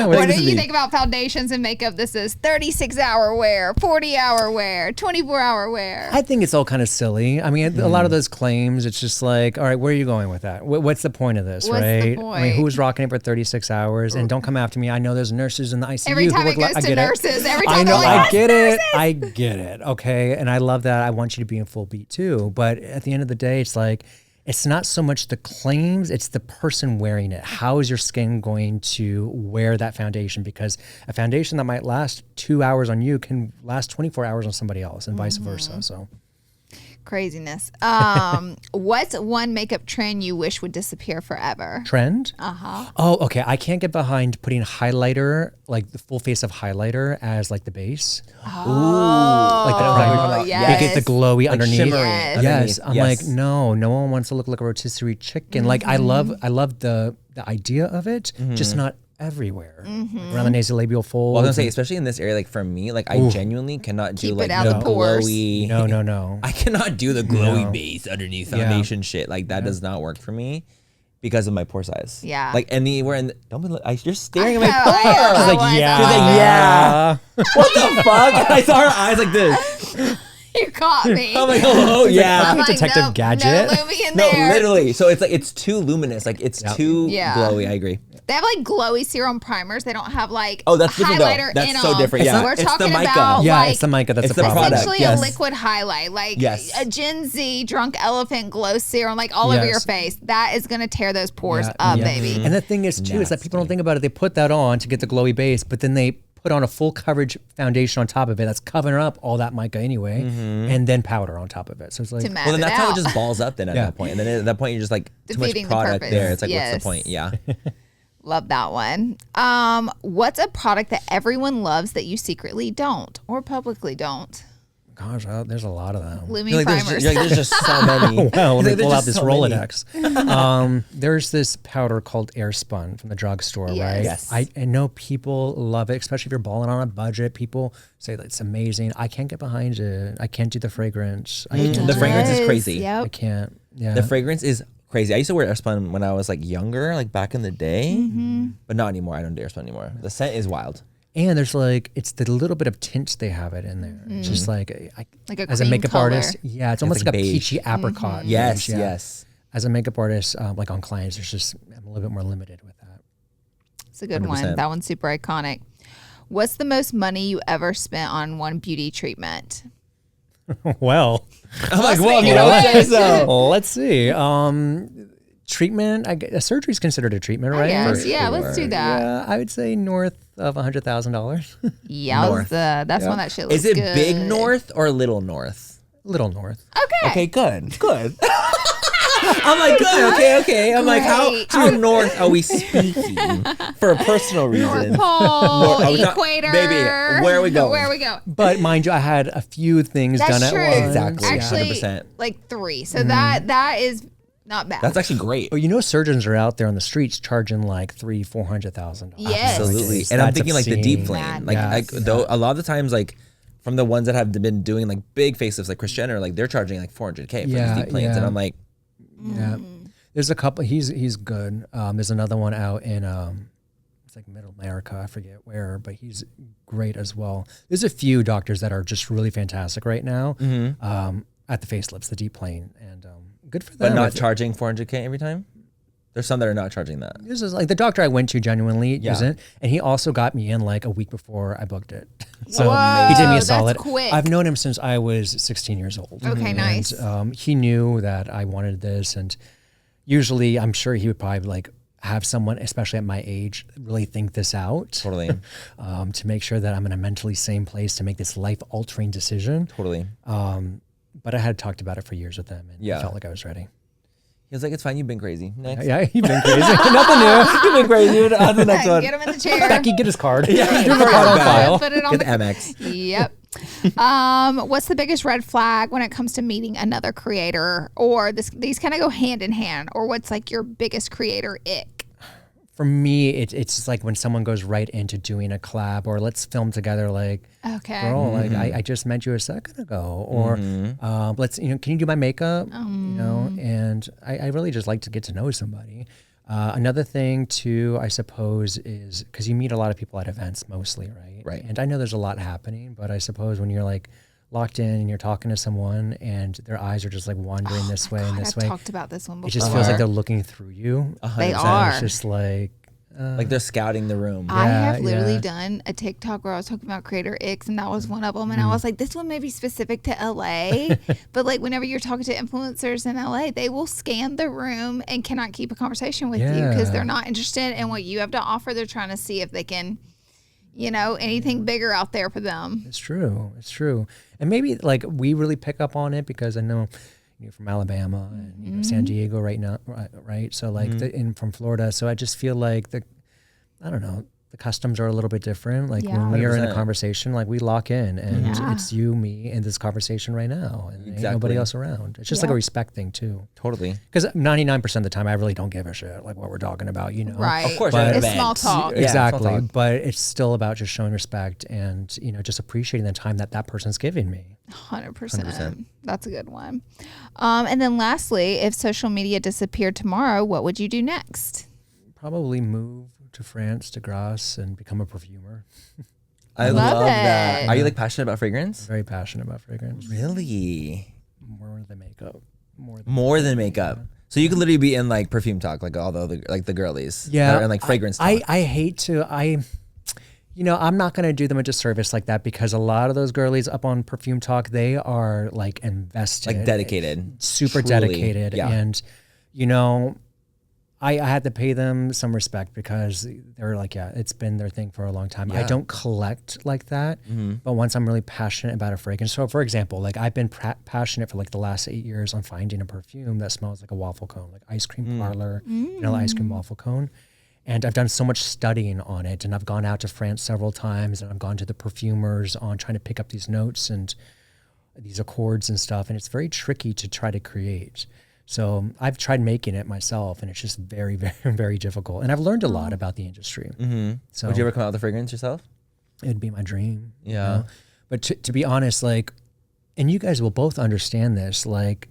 Speaker 3: what
Speaker 1: do
Speaker 3: is
Speaker 1: you
Speaker 3: me?
Speaker 1: think about foundations and makeup? This is 36-hour wear, 40-hour wear, 24-hour wear.
Speaker 3: I think it's all kind of silly. I mean, a lot of those claims, it's just like, all right, where are you going with that? What's the point of this,
Speaker 1: What's the
Speaker 3: right? I mean,
Speaker 1: point?
Speaker 3: who's rocking it for 36 hours? And don't come after me. I know there's nurses in the ICU.
Speaker 1: Every time
Speaker 3: who
Speaker 1: it
Speaker 3: work
Speaker 1: goes
Speaker 3: I
Speaker 1: to
Speaker 3: get it.
Speaker 1: nurses, every time
Speaker 3: I know,
Speaker 1: they're like,
Speaker 3: I get it. I get it. Okay. And I love that. I want you to be in full beat too. But at the end of the day, it's like, it's not so much the claims, it's the person wearing it. How is your skin going to wear that foundation? Because a foundation that might last 2 hours on you can last 24 hours on somebody else, and vice versa. So
Speaker 1: Craziness. What's one makeup trend you wish would disappear forever?
Speaker 3: trend? Oh, okay. I can't get behind putting highlighter, like the full face of highlighter as like the base. Like the primer.
Speaker 1: yes.
Speaker 3: Make it the glowy underneath.
Speaker 2: shimmery
Speaker 1: Yes.
Speaker 3: Yes.
Speaker 2: underneath.
Speaker 3: I'm like, no one wants to look like a rotisserie chicken. Like I love the idea of it, just not everywhere. Like around the nasolabial fold.
Speaker 2: Well, I was gonna say, especially in this area, like for me, like I genuinely cannot do
Speaker 1: Keep
Speaker 2: like
Speaker 1: it out
Speaker 2: the
Speaker 1: the pores.
Speaker 2: glowy.
Speaker 3: No.
Speaker 2: I cannot do the glowy
Speaker 3: No.
Speaker 2: base underneath foundation shit. Like that does not work for me because of my pore size.
Speaker 1: Yeah.
Speaker 2: Like anywhere in don't be you're staring at my
Speaker 1: I
Speaker 2: pores.
Speaker 1: was
Speaker 2: Like,
Speaker 1: like,
Speaker 3: yeah.
Speaker 2: She's like, yeah. What the fuck? And I saw her eyes like this.
Speaker 1: You caught me.
Speaker 2: I'm like, hello, yeah.
Speaker 1: I'm like,
Speaker 3: Detective
Speaker 1: nope,
Speaker 3: Gadget.
Speaker 1: No Lumi in
Speaker 2: No,
Speaker 1: there.
Speaker 2: literally. So it's like it's too luminous. Like it's too
Speaker 1: Yeah.
Speaker 2: glowy. I agree.
Speaker 1: They have like glowy serum primers. They don't have like
Speaker 2: Oh, that's different, though.
Speaker 1: highlighter
Speaker 2: That's
Speaker 1: in
Speaker 2: so
Speaker 1: them.
Speaker 2: different, yeah.
Speaker 1: We're
Speaker 2: It's the
Speaker 1: talking
Speaker 2: mica.
Speaker 1: about
Speaker 3: Yeah,
Speaker 1: like
Speaker 3: it's the mica. That's
Speaker 2: it's
Speaker 3: the
Speaker 2: the
Speaker 3: problem.
Speaker 2: product.
Speaker 1: essentially
Speaker 2: yes.
Speaker 1: a liquid highlight, like
Speaker 2: Yes.
Speaker 1: a Gen Z drunk elephant glow serum, like all over your
Speaker 3: Yes.
Speaker 1: face. That is gonna tear those pores
Speaker 3: Yeah,
Speaker 1: up,
Speaker 3: yeah.
Speaker 1: baby.
Speaker 3: And the thing is too, is that people don't think about it. They put that on to get the glowy base, but then they put on a full coverage foundation on top of it that's covering up all that mica anyway, and then powder on top of it. So it's like,
Speaker 1: To matte
Speaker 2: Well, then
Speaker 1: it
Speaker 2: that's how
Speaker 1: out.
Speaker 2: it just balls up then at
Speaker 3: Yeah.
Speaker 2: that point. And then at that point, you're just like, too much
Speaker 1: Defeating the
Speaker 2: product
Speaker 1: purpose.
Speaker 2: there. It's like,
Speaker 1: Yes.
Speaker 2: what's the point? Yeah.
Speaker 1: Love that one. What's a product that everyone loves that you secretly don't or publicly don't?
Speaker 3: gosh, there's a lot of them.
Speaker 1: Lumi
Speaker 2: You're like,
Speaker 1: primers.
Speaker 2: there's just so many.
Speaker 3: Well, let me
Speaker 2: There's
Speaker 3: pull out
Speaker 2: just
Speaker 3: this
Speaker 2: so many.
Speaker 3: Rolodex. There's this powder called Air Spun from the drugstore,
Speaker 1: Yes.
Speaker 3: right?
Speaker 2: Yes.
Speaker 3: I know people love it, especially if you're balling on a budget. People say that it's amazing. I can't get behind it. I can't do the fragrance. I can't.
Speaker 2: The fragrance is
Speaker 1: Yes,
Speaker 2: crazy.
Speaker 3: I
Speaker 1: Yep.
Speaker 3: can't. Yeah.
Speaker 2: The fragrance is crazy. I used to wear Airspun when I was like younger, like back in the day, but not anymore. I don't do Airspun anymore. The scent is wild.
Speaker 3: And there's like, it's the little bit of tint they have it in there. It's just like,
Speaker 1: Like a
Speaker 3: as a
Speaker 1: cream
Speaker 3: makeup
Speaker 1: color.
Speaker 3: artist, yeah, it's almost
Speaker 2: like
Speaker 3: like, a
Speaker 2: beige.
Speaker 3: peachy apricot.
Speaker 2: Yes,
Speaker 3: beige, yeah.
Speaker 2: yes.
Speaker 3: As a makeup artist, like on clients, there's just, I'm a little bit more limited with that.
Speaker 1: It's a good one.
Speaker 2: 100%.
Speaker 1: That one's super iconic. What's the most money you ever spent on one beauty treatment?
Speaker 3: Well,
Speaker 2: I'm like,
Speaker 1: Let's
Speaker 2: well,
Speaker 1: make
Speaker 2: you
Speaker 1: it
Speaker 2: know,
Speaker 1: away.
Speaker 2: so.
Speaker 3: let's see. Treatment, a surgery is considered a treatment, right?
Speaker 1: Yes. Yeah, let's do that.
Speaker 3: Yeah, I would say north of $100,000.
Speaker 1: Yowza. That's when that shit looks
Speaker 2: Is it
Speaker 1: good.
Speaker 2: big north or little north?
Speaker 3: Little north.
Speaker 1: Okay.
Speaker 2: Okay, good. Good. I'm like, good. Okay. I'm like,
Speaker 1: Great.
Speaker 2: how north are we speaking for a personal reason?
Speaker 1: North Pole,
Speaker 2: North- are we talk-
Speaker 1: equator.
Speaker 2: Baby, where are we going?
Speaker 1: Where are we going?
Speaker 3: But mind you, I had a few things
Speaker 1: That's
Speaker 3: done at
Speaker 1: true.
Speaker 3: once.
Speaker 2: Exactly.
Speaker 3: Yeah.
Speaker 1: Actually,
Speaker 2: 100%.
Speaker 1: like 3. So that is not bad.
Speaker 2: That's actually great.
Speaker 3: But you know, surgeons are out there on the streets charging like $300,000-$400,000.
Speaker 1: Yes.
Speaker 2: Absolutely.
Speaker 3: Nowadays.
Speaker 2: And I'm
Speaker 3: That's
Speaker 2: thinking like the
Speaker 3: obscene.
Speaker 2: deep flame. Like,
Speaker 1: Madness.
Speaker 2: though a lot of the times, like from the ones that have been doing like big facelifts, like Kris Jenner, like they're charging like $400K for
Speaker 3: Yeah,
Speaker 2: these deep planes. And
Speaker 3: yeah.
Speaker 2: I'm like,
Speaker 3: Yeah. There's a couple. He's good. There's another one out in it's like Middle America. I forget where, but he's great as well. There's a few doctors that are just really fantastic right now at the facelifts, the deep plane, and good for them.
Speaker 2: but not
Speaker 3: If-
Speaker 2: charging $400K every time. There's some that are not charging that.
Speaker 3: This is like the doctor I went to genuinely
Speaker 2: Yeah.
Speaker 3: isn't, and he also got me in like a week before I booked it. So
Speaker 1: Whoa,
Speaker 3: he did me a
Speaker 1: that's
Speaker 3: solid.
Speaker 1: quick.
Speaker 3: I've known him since I was 16 years old.
Speaker 1: Okay, nice.
Speaker 3: And, he knew that I wanted this, and usually I'm sure he would probably like have someone, especially at my age, really think this out.
Speaker 2: Totally.
Speaker 3: To make sure that I'm in a mentally sane place to make this life-altering decision.
Speaker 2: Totally.
Speaker 3: But I had talked about it for years with them, and
Speaker 2: Yeah.
Speaker 3: felt like I was ready.
Speaker 2: He was like, it's fine. You've been crazy. Next.
Speaker 3: Yeah, you've been crazy. Nothing new.
Speaker 2: You've been crazy. On the next one.
Speaker 1: Get him in the chair.
Speaker 3: Becky, get his card.
Speaker 2: Yeah,
Speaker 3: Give him a card on file.
Speaker 1: Put it on
Speaker 2: Get
Speaker 1: the
Speaker 2: the Amex.
Speaker 1: Yep. What's the biggest red flag when it comes to meeting another creator? Or these kind of go hand in hand. Or what's like your biggest creator ick?
Speaker 3: For me, it's like when someone goes right into doing a collab or let's film together. Like,
Speaker 1: Okay.
Speaker 3: girl, like I just met you a second ago, or let's can you do my makeup? And I really just like to get to know somebody. Another thing too, I suppose, is because you meet a lot of people at events mostly, right?
Speaker 2: Right.
Speaker 3: And I know there's a lot happening, but I suppose when you're like locked in and you're talking to someone and their eyes are just like wandering this way and this
Speaker 1: I've
Speaker 3: way,
Speaker 1: talked about this one before.
Speaker 3: it just feels like they're looking through you.
Speaker 1: They
Speaker 2: 100%.
Speaker 1: are.
Speaker 3: It's just like,
Speaker 2: Like they're scouting the room.
Speaker 1: I have literally done a TikTok where I was talking about Creator X, and that was one of them. And I was like, this one may be specific to LA, but like whenever you're talking to influencers in LA, they will scan the room and cannot keep a conversation with you because they're not interested in what you have to offer. They're trying to see if they can, anything bigger out there for them.
Speaker 3: It's true. It's true. And maybe like we really pick up on it because I know you're from Alabama and San Diego right now, right? So like from Florida. So I just feel like the customs are a little bit different. Like when we are in a conversation, like we lock in and it's you, me, and this conversation right now, and ain't nobody else around. It's just like a respect thing too.
Speaker 2: Totally.
Speaker 3: Because 99% of the time, I really don't give a shit like what we're talking about,
Speaker 1: Right.
Speaker 2: Of course,
Speaker 3: but
Speaker 1: it's small talk.
Speaker 3: Exactly.
Speaker 2: Small talk.
Speaker 3: But it's still about just showing respect and, just appreciating the time that person's giving me.
Speaker 1: 100%. That's a good one. And then lastly, if social media disappeared tomorrow, what would you do next?
Speaker 3: Probably move to France, to Grasse, and become a perfumer.
Speaker 2: I love that. Are you like passionate about fragrance?
Speaker 3: Very passionate about fragrance.
Speaker 2: Really?
Speaker 3: More than makeup.
Speaker 2: More than makeup. So you could literally be in like perfume talk, like all the girlies.
Speaker 3: Yeah.
Speaker 2: And like fragrance talk.
Speaker 3: I hate to, I'm not going to do them a disservice like that because a lot of those girlies up on Perfume Talk, they are like invested.
Speaker 2: Like dedicated.
Speaker 3: Super
Speaker 2: Truly.
Speaker 3: dedicated.
Speaker 2: Yeah.
Speaker 3: And, I had to pay them some respect because they're like, it's been their thing for a long time.
Speaker 2: Yeah.
Speaker 3: I don't collect like that, but once I'm really passionate about a fragrance. So for example, like I've been passionate for like the last 8 years on finding a perfume that smells like a waffle cone, like ice cream parlor, vanilla ice cream waffle cone. And I've done so much studying on it, and I've gone out to France several times, and I've gone to the perfumers on trying to pick up these notes and these accords and stuff, and it's very tricky to try to create. So I've tried making it myself, and it's just very, very, very difficult. And I've learned a lot about the industry. So
Speaker 2: would you ever come out with a fragrance yourself?
Speaker 3: It'd be my dream.
Speaker 2: Yeah.
Speaker 3: But to be honest, like, and you guys will both understand this, like,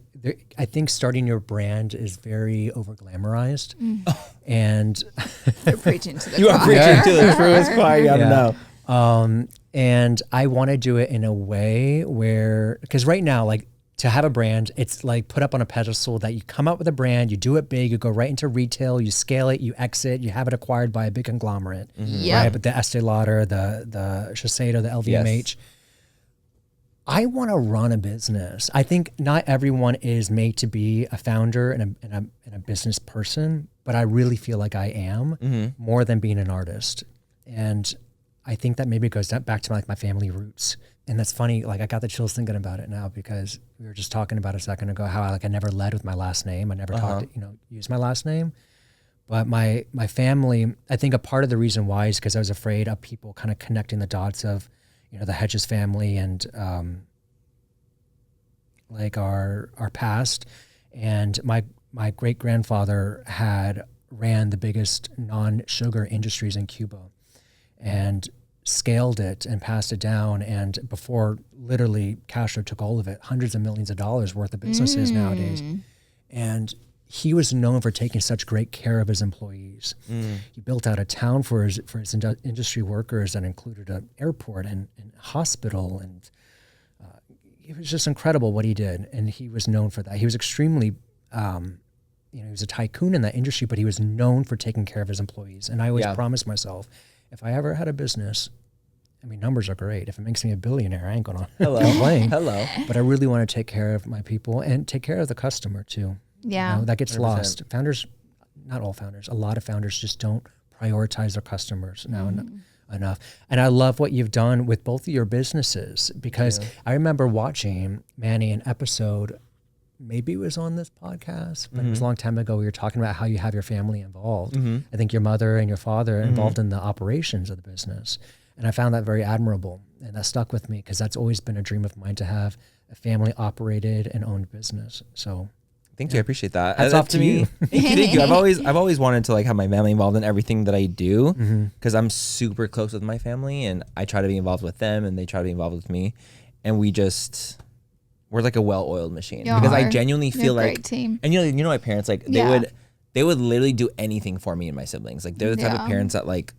Speaker 3: I think starting your brand is very over glamorized, and
Speaker 1: You're preaching to the
Speaker 2: You are preaching to the truest choir. I don't know.
Speaker 3: And I want to do it in a way where, because right now, like to have a brand, it's like put up on a pedestal that you come up with a brand, you do it big, you go right into retail, you scale it, you exit, you have it acquired by a big conglomerate, right? But the Estee Lauder, the Shiseido, the LVMH. I want to run a business. I think not everyone is made to be a founder and a business person, but I really feel like I am more than being an artist. And I think that maybe goes back to like my family roots. And that's funny. Like I got the chills thinking about it now because we were just talking about a second ago how I never led with my last name. I never talked, used my last name. But my family, I think a part of the reason why is because I was afraid of people kind of connecting the dots of, the Hedges family and like our past. And my great grandfather ran the biggest non-sugar industries in Cuba, and scaled it and passed it down. And before literally Castro took all of it, hundreds of millions of dollars worth of businesses nowadays. And he was known for taking such great care of his employees. He built out a town for his industry workers that included an airport and hospital. And it was just incredible what he did. And he was known for that. He was extremely, he was a tycoon in that industry, but he was known for taking care of his employees. And I always promised myself, if I ever had a business, I mean, numbers are great. If it makes me a billionaire, I ain't gonna complain. But I really want to take care of my people and take care of the customer too.
Speaker 1: Yeah.
Speaker 3: That gets
Speaker 2: 100%.
Speaker 3: lost. Founders, not all founders, a lot of founders just don't prioritize their customers now enough. And I love what you've done with both of your businesses because I remember watching, Manny, an episode, maybe it was on this podcast, but it was a long time ago. We were talking about how you have your family involved. I think your mother and your father are involved in the operations of the business. And I found that very admirable. And that stuck with me because that's always been a dream of mine to have a family operated and owned business. So
Speaker 2: Thank you. I appreciate that.
Speaker 3: Hats off to you.
Speaker 2: Thank you. I've always wanted to like have my family involved in everything that I do because I'm super close with my family and I try to be involved with them and they try to be involved with me. And we're like a well-oiled machine because I genuinely feel like,
Speaker 1: great team.
Speaker 2: and you know my parents, like they would literally do anything for me and my siblings. Like they're the type of parents that like,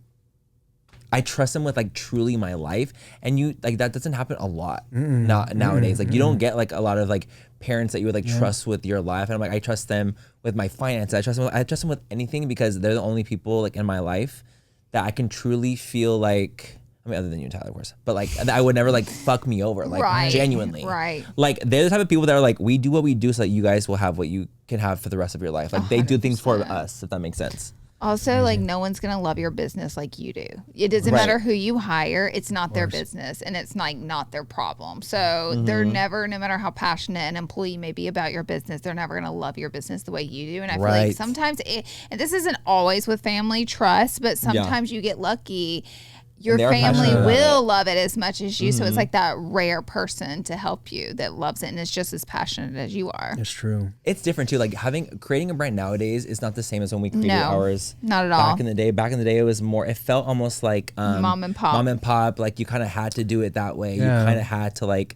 Speaker 2: I trust them with like truly my life, and you like that doesn't happen a lot not nowadays. Like you don't get like a lot of like parents that you would like trust with your life, and I'm like I trust them with my finances. I trust them with anything because they're the only people like in my life that I can truly feel like. I mean, other than you and Tyler, of course, but like I would never like fuck me over, like genuinely.
Speaker 1: Right.
Speaker 2: Like they're the type of people that are like, we do what we do so that you guys will have what you can have for the rest of your life. Like 100%. They do things for us, if that makes sense.
Speaker 1: Also, like no one's gonna love your business like you do. It doesn't matter who you hire; it's not their business, and it's like not their problem. So they're never, no matter how passionate an employee may be about your business, they're never gonna love your business the way you do. And I feel like sometimes, and this isn't always with family trust, but sometimes you get lucky. Your family will love it as much as you. So it's like that rare person to help you that loves it and is just as passionate as you are.
Speaker 3: It's true.
Speaker 2: It's different too. Like creating a brand nowadays is not the same as when we created ours.
Speaker 1: Not at all.
Speaker 2: Back in the day, it was more, it felt almost like
Speaker 1: mom and pop.
Speaker 2: Like you kind of had to do it that way. Yeah. You kind of had to like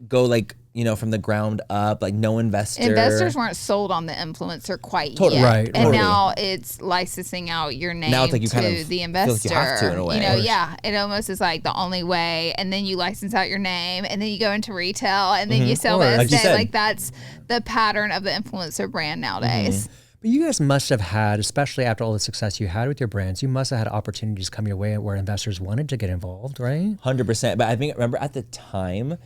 Speaker 2: go like, you know, from the ground up, like no investor.
Speaker 1: Investors weren't sold on the influencer quite yet.
Speaker 3: Right.
Speaker 1: And now it's licensing out your name
Speaker 2: now it's like you
Speaker 1: to
Speaker 2: kind of
Speaker 1: the investor.
Speaker 2: Feel like you have to in a way.
Speaker 1: You know, it almost is like the only way. And then you license out your name and then you go into retail and then you sell the estate. Like that's the pattern of the influencer brand nowadays.
Speaker 3: But you guys must have had, especially after all the success you had with your brands, you must have had opportunities come your way where investors wanted to get involved, right?
Speaker 2: 100%. But I think, remember at the time,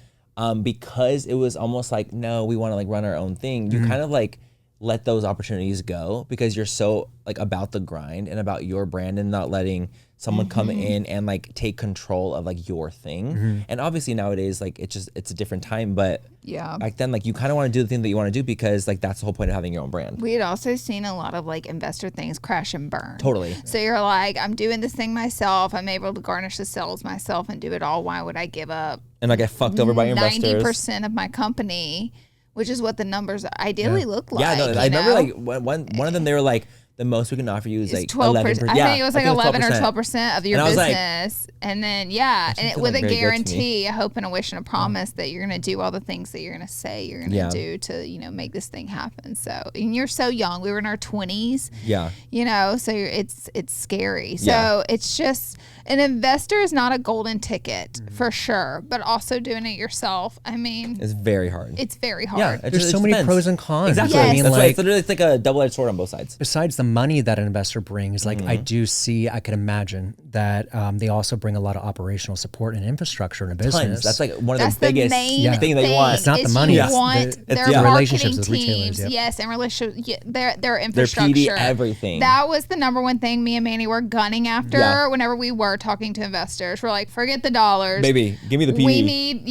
Speaker 2: because it was almost like, no, we want to like run our own thing. You kind of like let those opportunities go because you're so like about the grind and about your brand and not letting someone come in and like take control of like your thing. And obviously nowadays, like it's a different time, but back then, like you kind of want to do the thing that you want to do because like that's the whole point of having your own brand.
Speaker 1: We had also seen a lot of like investor things crash and burn.
Speaker 2: Totally.
Speaker 1: So you're like, I'm doing this thing myself. I'm able to garnish the sales myself and do it all. Why would I give up?
Speaker 2: And I get fucked over by investors.
Speaker 1: 90% of my company, which is what the numbers ideally look like.
Speaker 2: Yeah, no, I remember like one of them, they were like, the most we can offer you is like 11%.
Speaker 1: I think it was like 11 or 12% of your business. And then, and with a guarantee, a hope and a wish and a promise that you're going to do all the things that you're going to say you're going to do to, you know, make this thing happen. So, and you're so young. We were in our 20s. Yeah. You know, so it's scary. So it's just, an investor is not a golden ticket for sure, but also doing it yourself, I mean,
Speaker 2: it's very hard.
Speaker 1: It's very hard.
Speaker 3: Yeah, there's so many pros and cons.
Speaker 2: Exactly.
Speaker 1: Yes.
Speaker 2: I mean, that's like, it's literally like a double-edged sword on both sides.
Speaker 3: Besides the money that an investor brings, like I can imagine that they also bring a lot of operational support and infrastructure in a business.
Speaker 2: Tons. That's like one of the biggest thing that you want.
Speaker 3: It's not the money.
Speaker 1: You want their
Speaker 3: relationships
Speaker 1: marketing
Speaker 3: with retailers.
Speaker 1: teams, yes, and relationships, their infrastructure.
Speaker 2: Their PD, everything.
Speaker 1: That was the number one thing me and Manny were gunning after whenever we were talking to investors. We're like, forget the dollars.
Speaker 2: Baby, give me the PD.
Speaker 1: We need,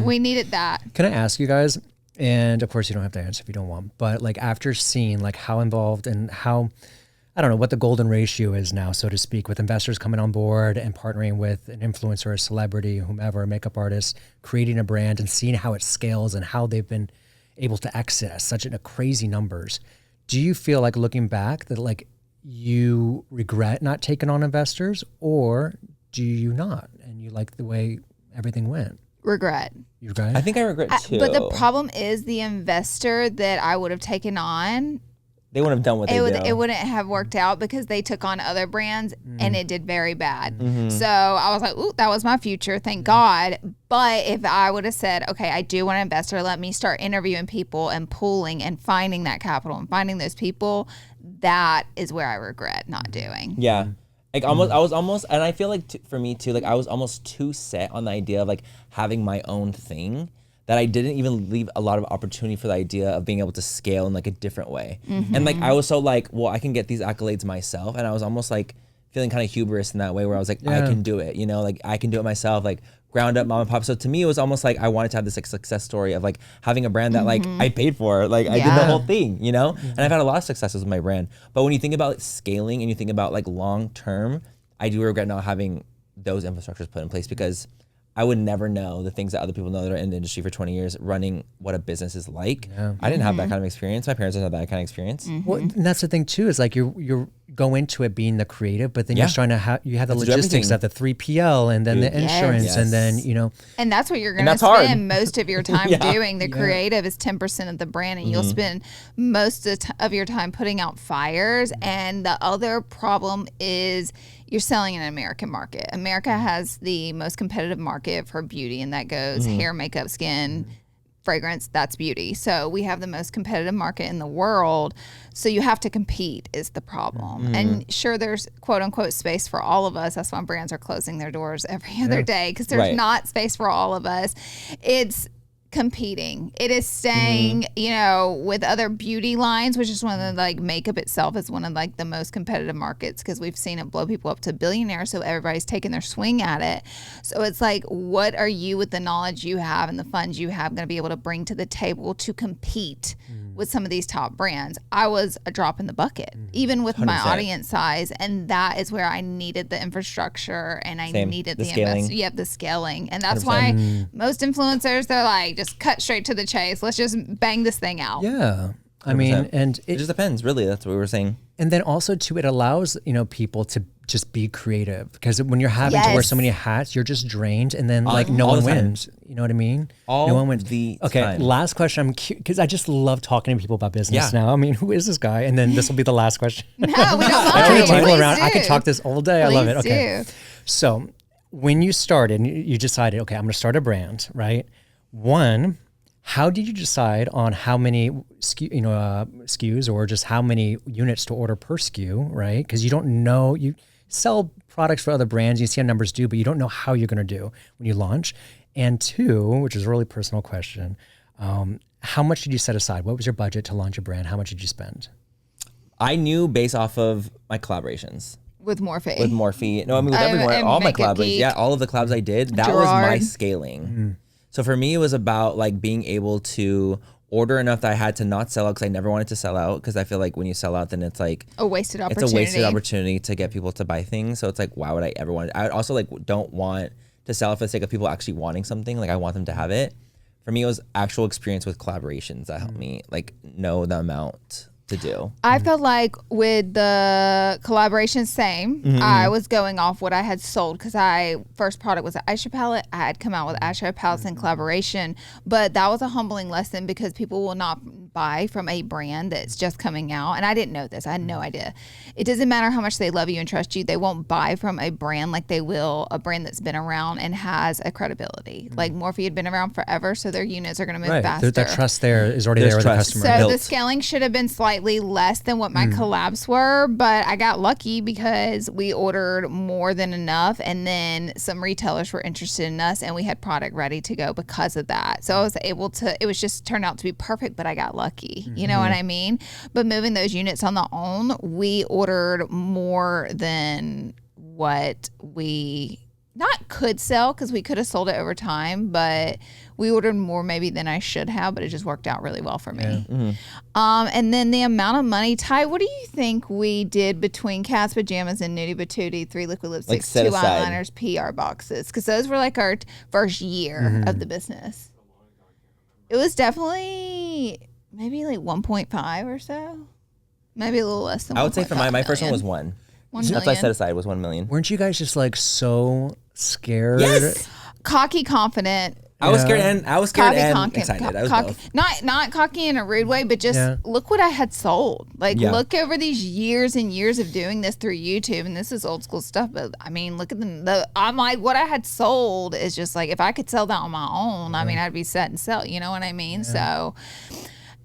Speaker 1: we needed that.
Speaker 3: Can I ask you guys, and of course you don't have to answer if you don't want, but like after seeing like how involved and how, I don't know what the golden ratio is now, so to speak, with investors coming on board and partnering with an influencer, a celebrity, whomever, a makeup artist, creating a brand and seeing how it scales and how they've been able to access such a crazy numbers. Do you feel like looking back that like you regret not taking on investors, or do you not? And you like the way everything went?
Speaker 1: Regret.
Speaker 3: You regret?
Speaker 2: I think I regret too.
Speaker 1: But the problem is the investor that I would have taken on,
Speaker 2: they wouldn't have done what they do.
Speaker 1: It wouldn't have worked out because they took on other brands and it did very bad. So I was like, ooh, that was my future. Thank God. But if I would have said, okay, I do want an investor, let me start interviewing people and pooling and finding that capital and finding those people, that is where I regret not doing.
Speaker 2: Yeah. Like I was almost, and I feel like for me too, like I was almost too set on the idea of like having my own thing that I didn't even leave a lot of opportunity for the idea of being able to scale in like a different way. And like I was so like, well, I can get these accolades myself, and I was almost like feeling kind of hubris in that way where I was like, I can do it, you know, like I can do it myself, like ground up mom and pop. So to me, it was almost like I wanted to have this like success story of like having a brand that like I paid for, like I did the whole thing, you know? And I've had a lot of successes with my brand. But when you think about scaling and you think about like long term, I do regret not having those infrastructures put in place because I would never know the things that other people know that are in the industry for 20 years running what a business is like. I didn't have that kind of experience. My parents didn't have that kind of experience.
Speaker 3: Well, and that's the thing too, is like you go into it being the creative, but then you're trying to you have the
Speaker 2: Let's do
Speaker 3: logistics of the 3PL and then the insurance and then, you know.
Speaker 1: And that's what you're going to spend most of your time doing. The creative is 10% of the brand, and you'll spend most of your time putting out fires. And the other problem is you're selling in an American market. America has the most competitive market for beauty, and that goes hair, makeup, skin, fragrance, that's beauty. So we have the most competitive market in the world. So you have to compete is the problem. And sure, there's quote unquote space for all of us. That's why brands are closing their doors every other day, because there's not space for all of us. It's competing. It is staying, you know, with other beauty lines, which is one of the, like, makeup itself is one of like the most competitive markets, because we've seen it blow people up to billionaires. So everybody's taking their swing at it. So it's like, what are you, with the knowledge you have and the funds you have, going to be able to bring to the table to compete with some of these top brands? I was a drop in the bucket, even with 100%. My audience size. And that is where I needed the infrastructure and I needed the scaling. The scaling. And that's 100%. Why most influencers, they're like, just cut straight to the chase. Let's just bang this thing out.
Speaker 3: Yeah. I mean, and
Speaker 2: it just depends, really. That's what we were saying.
Speaker 3: And then also too, it allows, you know, people to just be creative, because when you're having to wear so many hats, you're just drained, and then like no one wins. You know what I mean? No one wins. Okay, last question. I'm because I just love talking to people about business now. I mean, who is this guy? And then this will be the last question.
Speaker 1: No, we don't mind.
Speaker 3: I turn the table around. I could talk this all day. I love it. Okay. So when you started, you decided, okay, I'm going to start a brand, right? One, how did you decide on how many SKUs or just how many units to order per SKU, right? Because you don't know, you sell products for other brands, you see how numbers do, but you don't know how you're going to do when you launch. And two, which is a really personal question, how much did you set aside? What was your budget to launch a brand? How much did you spend?
Speaker 2: I knew based off of my collaborations.
Speaker 1: With Morphe.
Speaker 2: No, I mean with everyone, all my collaborations. Yeah, all of the collabs I did, that was my scaling. So for me, it was about like being able to order enough that I had to not sell out, because I never wanted to sell out, because I feel like when you sell out, then it's like
Speaker 1: a wasted opportunity.
Speaker 2: It's a wasted opportunity to get people to buy things. So it's like, why would I ever want it? I also like don't want to sell for the sake of people actually wanting something. Like I want them to have it. For me, it was actual experience with collaborations that helped me like know the amount to do.
Speaker 1: I felt like with the collaboration, same. I was going off what I had sold, because first product was an eyeshadow palette. I had come out with eyeshadow palettes in collaboration, but that was a humbling lesson, because people will not buy from a brand that's just coming out. And I didn't know this. I had no idea. It doesn't matter how much they love you and trust you. They won't buy from a brand like they will a brand that's been around and has a credibility. Like Morphe had been around forever, so their units are going to move faster.
Speaker 3: That trust there is already there with the customer.
Speaker 1: So the scaling should have been slightly less than what my collabs were, but I got lucky because we ordered more than enough, and then some retailers were interested in us, and we had product ready to go because of that. So I was able to, it was just turned out to be perfect, but I got lucky. You know what I mean? But moving those units on the own, we ordered more than what we not could sell, because we could have sold it over time, but we ordered more maybe than I should have, but it just worked out really well for me. And then the amount of money, Ty, what do you think we did between Cat's Pajamas and Nudie Patootie, 3 liquid lipsticks,
Speaker 2: like
Speaker 1: 2 eyeliners, PR boxes? Because those were like our first year of the business. It was definitely maybe like 1.5 or so. Maybe a little less than 1.5
Speaker 2: I would say for my first one was 1. That's what I set aside, was 1 million.
Speaker 3: Weren't you guys just like so scared?
Speaker 1: Yes. Cocky, confident.
Speaker 2: I was scared and excited. I was both.
Speaker 1: Not cocky in a rude way, but just look what I had sold. Like look over these years and years of doing this through YouTube, and this is old school stuff. But I mean, look at I'm like, what I had sold is just like, if I could sell that on my own, I mean, I'd be set and sell. You know what I mean? So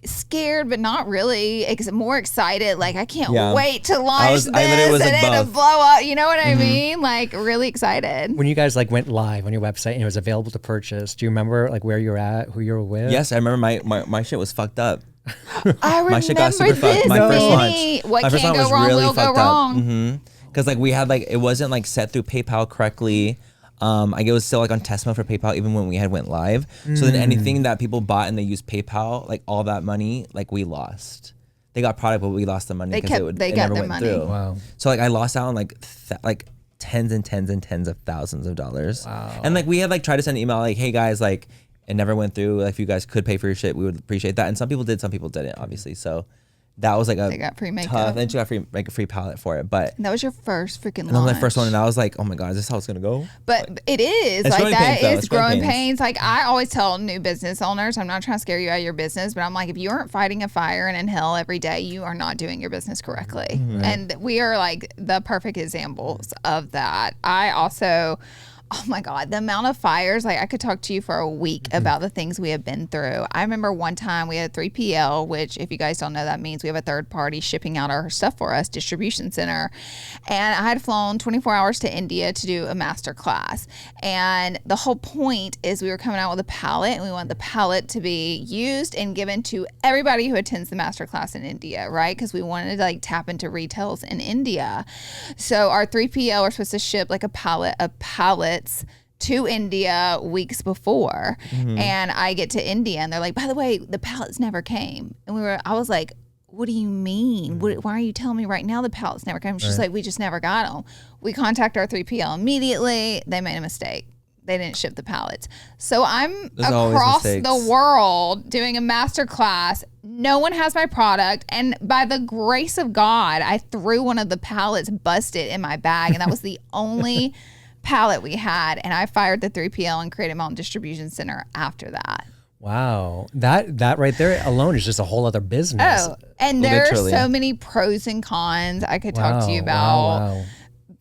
Speaker 1: scared, but not really. More excited. Like I can't wait to launch this and then to blow up. You know what I mean? Like really excited.
Speaker 3: When you guys like went live on your website and it was available to purchase, do you remember like where you're at, who you were with?
Speaker 2: Yes, I remember my shit was fucked up.
Speaker 1: I remember
Speaker 2: my shit got super fucked. My first launch.
Speaker 1: What can't go wrong will go wrong.
Speaker 2: Because like we had like, it wasn't like set through PayPal correctly. Like it was still like on test mode for PayPal even when we had went live. So then anything that people bought and they used PayPal, like all that money, like we lost. They got product, but we lost the money because it never went through.
Speaker 3: Wow.
Speaker 2: So like I lost out on like tens and tens and tens of thousands of dollars.
Speaker 3: Wow.
Speaker 2: And like we had like tried to send an email like, hey guys, like it never went through. Like if you guys could pay for your shit, we would appreciate that. And some people did, some people didn't, obviously. So that was like
Speaker 1: They got free makeup.
Speaker 2: tough. And she got a free palette for it. But
Speaker 1: That was your first freaking launch.
Speaker 2: that was my first one, and I was like, oh my god, is this how it's gonna go?
Speaker 1: But it is
Speaker 2: It's
Speaker 1: like
Speaker 2: growing
Speaker 1: that
Speaker 2: pains, though.
Speaker 1: is
Speaker 2: It's growing
Speaker 1: growing
Speaker 2: pains.
Speaker 1: pains. Like I always tell new business owners, I'm not trying to scare you out of your business, but I'm like, if you aren't fighting a fire and in hell every day, you are not doing your business correctly. And we are like the perfect examples of that. I also, oh my God, the amount of fires, like I could talk to you for a week about the things we have been through. I remember one time we had a 3PL, which if you guys don't know, that means we have a third party shipping out our stuff for us, distribution center. And I had flown 24 hours to India to do a master class. And the whole point is we were coming out with a palette, and we want the palette to be used and given to everybody who attends the master class in India, right? Because we wanted to like tap into retails in India. So our 3PL are supposed to ship like a pallet of pallets to India weeks before. And I get to India and they're like, by the way, the pallets never came. And I was like, what do you mean? Why are you telling me right now the pallets never came? She's like, we just never got them. We contact our 3PL immediately. They made a mistake. They didn't ship the pallets. So I'm
Speaker 2: There's always
Speaker 1: across
Speaker 2: mistakes.
Speaker 1: the world doing a master class. No one has my product. And by the grace of God, I threw one of the pallets busted in my bag. And that was the only pallet we had. And I fired the 3PL and created my own distribution center after that.
Speaker 3: Wow. That right there alone is just a whole other business.
Speaker 1: Oh, and there
Speaker 2: Literally.
Speaker 1: are so many pros and cons I could talk to you about.
Speaker 3: Wow.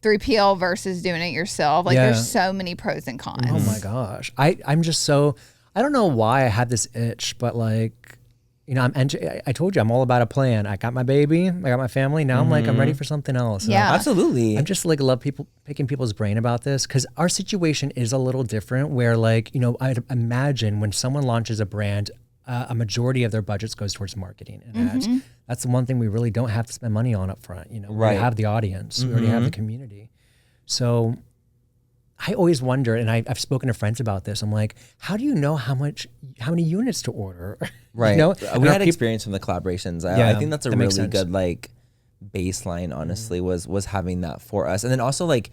Speaker 1: 3PL versus doing it yourself. Like
Speaker 3: Yeah.
Speaker 1: there's so many pros and cons.
Speaker 3: Oh my gosh. I'm just so, I don't know why I had this itch, but like, you know, I told you I'm all about a plan. I got my baby, I got my family. Now I'm like, I'm ready for something else. And
Speaker 1: Yeah.
Speaker 2: Absolutely.
Speaker 3: I'm just like love picking people's brain about this because our situation is a little different where like, you know, I'd imagine when someone launches a brand, a majority of their budgets goes towards marketing and ads. That's the one thing we really don't have to spend money on up front. You know, we
Speaker 2: Right.
Speaker 3: already have the audience, we already have the community. So I always wonder, and I've spoken to friends about this. I'm like, how do you know how many units to order?
Speaker 2: Right.
Speaker 3: You know,
Speaker 2: We had experience from the collaborations. I think that's a
Speaker 3: that makes
Speaker 2: really
Speaker 3: sense.
Speaker 2: good like baseline, honestly, was having that for us. And then also like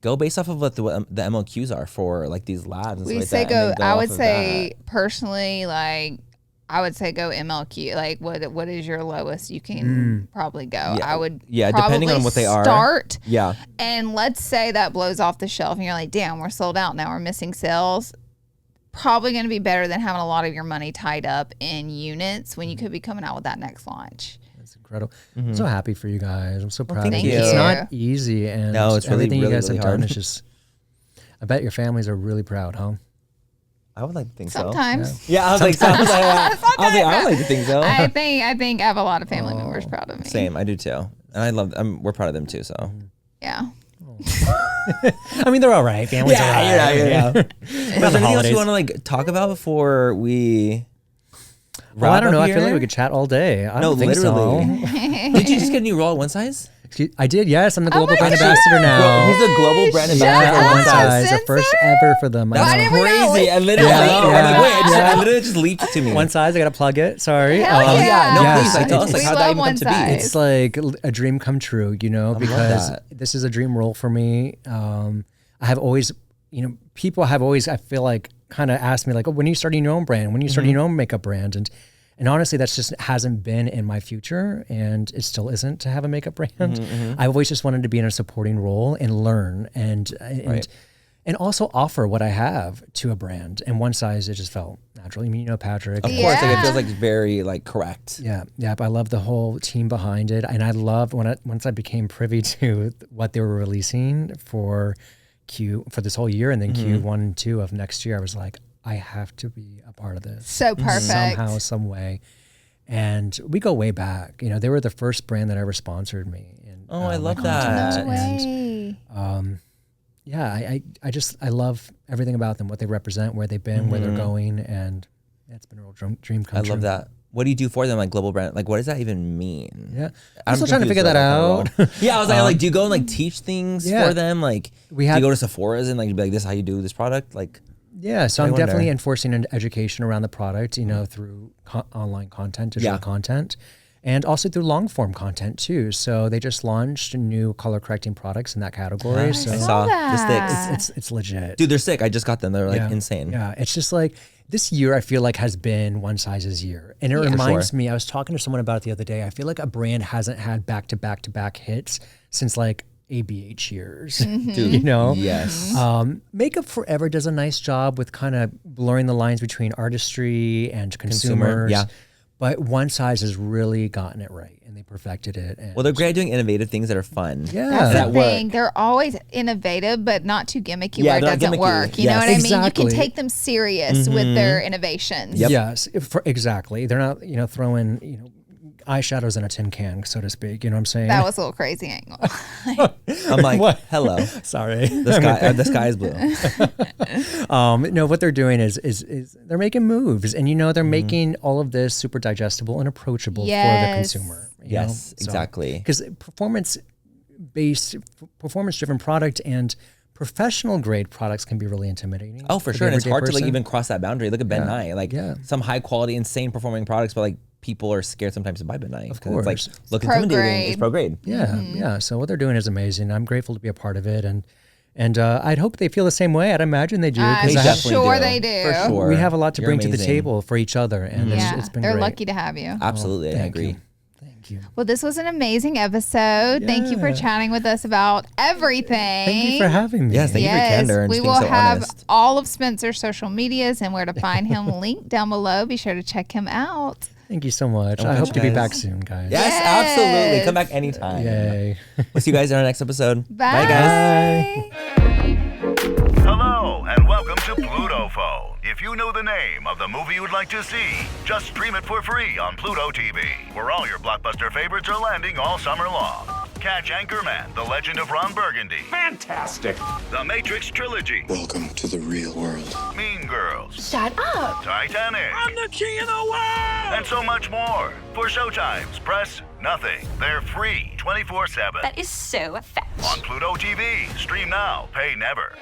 Speaker 2: go based off of what the MLQs are for like these labs and
Speaker 1: We
Speaker 2: stuff
Speaker 1: say
Speaker 2: like that. and
Speaker 1: go,
Speaker 2: then
Speaker 1: I
Speaker 2: off
Speaker 1: would
Speaker 2: of
Speaker 1: say personally, like, I would say go MLQ. Like, what is your lowest you can probably go? I would
Speaker 2: depending on what they are.
Speaker 1: start.
Speaker 2: Yeah.
Speaker 1: And let's say that blows off the shelf and you're like, damn, we're sold out now. We're missing sales. Probably going to be better than having a lot of your money tied up in units when you could be coming out with that next launch.
Speaker 3: It's incredible. I'm so happy for you guys. I'm so proud of
Speaker 2: thank
Speaker 3: you.
Speaker 2: you.
Speaker 3: It's not easy, and
Speaker 2: No, it's really,
Speaker 3: everything
Speaker 2: really,
Speaker 3: you guys
Speaker 2: really
Speaker 3: have done
Speaker 2: hard.
Speaker 3: is just. I bet your families are really proud, huh?
Speaker 2: I would like to think
Speaker 1: Sometimes.
Speaker 2: so. Yeah, I was like, I would like to think so.
Speaker 1: I think I have a lot of family members proud of me.
Speaker 2: Same, I do too. And we're proud of them too, so.
Speaker 1: Yeah.
Speaker 3: I mean, they're all right. Families are all right.
Speaker 2: yeah. Is there anything else
Speaker 3: holidays.
Speaker 2: you want to like talk about before we
Speaker 3: Well, I don't know. I feel like we
Speaker 2: here?
Speaker 3: could chat all day. I
Speaker 2: No,
Speaker 3: don't think
Speaker 2: literally.
Speaker 3: so.
Speaker 2: Did you just get a new role at One Size?
Speaker 3: I did, yes. I'm the global
Speaker 1: my
Speaker 3: brand
Speaker 1: gosh.
Speaker 3: ambassador now.
Speaker 2: He's the global brand
Speaker 1: Shut
Speaker 2: ambassador
Speaker 3: Yeah,
Speaker 2: at
Speaker 3: One
Speaker 2: One Size.
Speaker 3: Size, the first ever for them.
Speaker 2: That's
Speaker 1: Why didn't we know?
Speaker 2: crazy. I literally,
Speaker 3: Yeah,
Speaker 2: I'm
Speaker 3: yeah,
Speaker 2: like, wait,
Speaker 3: yeah.
Speaker 2: I literally just leaped it to me.
Speaker 3: One Size, I gotta plug it. Sorry.
Speaker 1: Hell
Speaker 2: Oh, yeah. No,
Speaker 3: Yeah.
Speaker 2: please. Like, tell us, like,
Speaker 1: We
Speaker 2: how that
Speaker 1: love
Speaker 2: even come
Speaker 1: One
Speaker 2: to be.
Speaker 1: Size.
Speaker 3: It's like a dream come true, you know, because
Speaker 2: that.
Speaker 3: this is a dream role for me. I have always, you know, people have always, I feel like, kind of asked me like, oh, when are you starting your own brand? When are you starting your own makeup brand? And honestly, that's just hasn't been in my future, and it still isn't to have a makeup brand. I've always just wanted to be in a supporting role and learn and also offer what I have to a brand. And One Size, it just felt natural. I mean, you know, Patrick.
Speaker 2: Of course, like, it
Speaker 1: Yeah.
Speaker 2: feels like very like correct.
Speaker 3: Yeah, but I love the whole team behind it, and I loved once I became privy to what they were releasing for this whole year, and then Q1 and 2 of next year. I was like, I have to be a part of this
Speaker 1: So perfect.
Speaker 3: somehow, some way. And we go way back. You know, they were the first brand that ever sponsored me. And,
Speaker 2: Oh, I love
Speaker 3: my
Speaker 2: that.
Speaker 3: content.
Speaker 1: No way.
Speaker 3: Yeah, I love everything about them, what they represent, where they've been, where they're going, and it's been a real dream come
Speaker 2: I
Speaker 3: true.
Speaker 2: love that. What do you do for them, like global brand? Like, what does that even mean?
Speaker 3: Yeah, I'm still trying to
Speaker 2: confused
Speaker 3: figure that
Speaker 2: about
Speaker 3: out.
Speaker 2: kind of role. Yeah, I was like, do you go and like teach things
Speaker 3: yeah.
Speaker 2: for them? Like,
Speaker 3: We
Speaker 2: do
Speaker 3: had-
Speaker 2: you go to Sephora's and like be like, this is how you do this product? Like,
Speaker 3: Yeah, so
Speaker 2: I
Speaker 3: I'm
Speaker 2: wonder.
Speaker 3: definitely enforcing an education around the product, you know, through online content, digital
Speaker 2: Yeah.
Speaker 3: content, and also through long form content too. So they just launched new color correcting products in that category.
Speaker 2: Nice.
Speaker 3: So
Speaker 2: I saw the
Speaker 1: that.
Speaker 2: sticks.
Speaker 3: it's legit.
Speaker 2: Dude, they're sick. I just got them. They're like
Speaker 3: Yeah.
Speaker 2: insane.
Speaker 3: Yeah, it's just like this year I feel like has been one size's year. And it reminds me, I was talking to someone about it the other day. I feel like a brand hasn't had back-to-back hits since like ABH years, you know?
Speaker 2: Yes.
Speaker 3: Makeup Forever does a nice job with kind of blurring the lines between artistry and consumers.
Speaker 2: Yeah.
Speaker 3: But One Size has really gotten it right, and they perfected it. And
Speaker 2: Well, they're great at doing innovative things that are fun.
Speaker 3: Yeah.
Speaker 1: That's
Speaker 2: That
Speaker 1: the thing.
Speaker 2: work.
Speaker 1: They're always innovative, but not too gimmicky
Speaker 2: Yeah,
Speaker 1: where it
Speaker 2: they're not
Speaker 1: doesn't
Speaker 2: gimmicky.
Speaker 1: work. You know
Speaker 2: Yes.
Speaker 1: what I mean? You
Speaker 3: Exactly.
Speaker 1: can take them serious with their innovations.
Speaker 2: Yep.
Speaker 3: Yes, exactly. They're not, throwing, eyeshadows in a tin can, so to speak. You know what I'm saying?
Speaker 1: That was a little crazy angle.
Speaker 2: I'm like,
Speaker 3: What?
Speaker 2: hello.
Speaker 3: Sorry.
Speaker 2: The sky is blue.
Speaker 3: No, what they're doing is they're making moves, and they're making all of this super digestible and approachable for the
Speaker 1: Yes.
Speaker 3: consumer.
Speaker 2: Yes, exactly.
Speaker 3: Because performance-driven product and professional grade products can be really intimidating.
Speaker 2: Oh, for
Speaker 3: the
Speaker 2: sure. And it's
Speaker 3: everyday
Speaker 2: hard to like
Speaker 3: person.
Speaker 2: even cross that boundary. Look at Ben Nye. Like some high quality, insane performing products, but like people are scared sometimes to buy Ben Nye. Of
Speaker 3: course.
Speaker 2: It's like, look
Speaker 1: Pro
Speaker 2: intimidating.
Speaker 1: grade.
Speaker 2: It's pro grade.
Speaker 3: Yeah, yeah. So what they're doing is amazing. I'm grateful to be a part of it, and I'd hope they feel the same way. I'd imagine they do.
Speaker 1: I'm
Speaker 3: 'cause I have-
Speaker 1: sure they do.
Speaker 2: For sure.
Speaker 3: we have a lot to
Speaker 2: You're
Speaker 3: bring to the
Speaker 2: amazing.
Speaker 3: table for each other, and
Speaker 1: Yeah,
Speaker 3: it's been
Speaker 1: they're
Speaker 3: great.
Speaker 1: lucky to have you.
Speaker 2: Absolutely. I
Speaker 3: Thank
Speaker 2: agree.
Speaker 3: you. Thank you.
Speaker 1: Well, this was an amazing episode. Thank you for
Speaker 3: Yeah.
Speaker 1: chatting with us about everything.
Speaker 3: Thank you for having me.
Speaker 2: Yes, thank you for your candor and
Speaker 1: we
Speaker 2: just being
Speaker 1: will
Speaker 2: so
Speaker 1: have
Speaker 2: honest.
Speaker 1: all of Spencer's social medias and where to find him linked down below. Be sure to check him out.
Speaker 3: Thank you so much.
Speaker 2: And
Speaker 3: I
Speaker 2: we'll
Speaker 3: hope
Speaker 2: catch
Speaker 3: to be
Speaker 2: you
Speaker 3: back
Speaker 2: guys.
Speaker 3: soon, guys.
Speaker 2: Yes,
Speaker 1: Yes.
Speaker 2: absolutely. Come back anytime.
Speaker 3: Yay.
Speaker 2: We'll see you guys in our next episode.
Speaker 1: Bye.
Speaker 2: guys.
Speaker 5: Hello, and welcome to Pluto Phone. If you know the name of the movie you'd like to see, just stream it for free on Pluto TV, where all your blockbuster favorites are landing all summer long. Catch Anchorman, The Legend of Ron Burgundy. Fantastic. The Matrix Trilogy.
Speaker 6: Welcome to the real world.
Speaker 5: Mean Girls.
Speaker 7: Shut up!
Speaker 5: Titanic.
Speaker 7: I'm the king of the world!
Speaker 5: And so much more. For Showtimes, press nothing. They're free 24/7.
Speaker 7: That is so fetch.
Speaker 5: On Pluto TV. Stream now, pay never.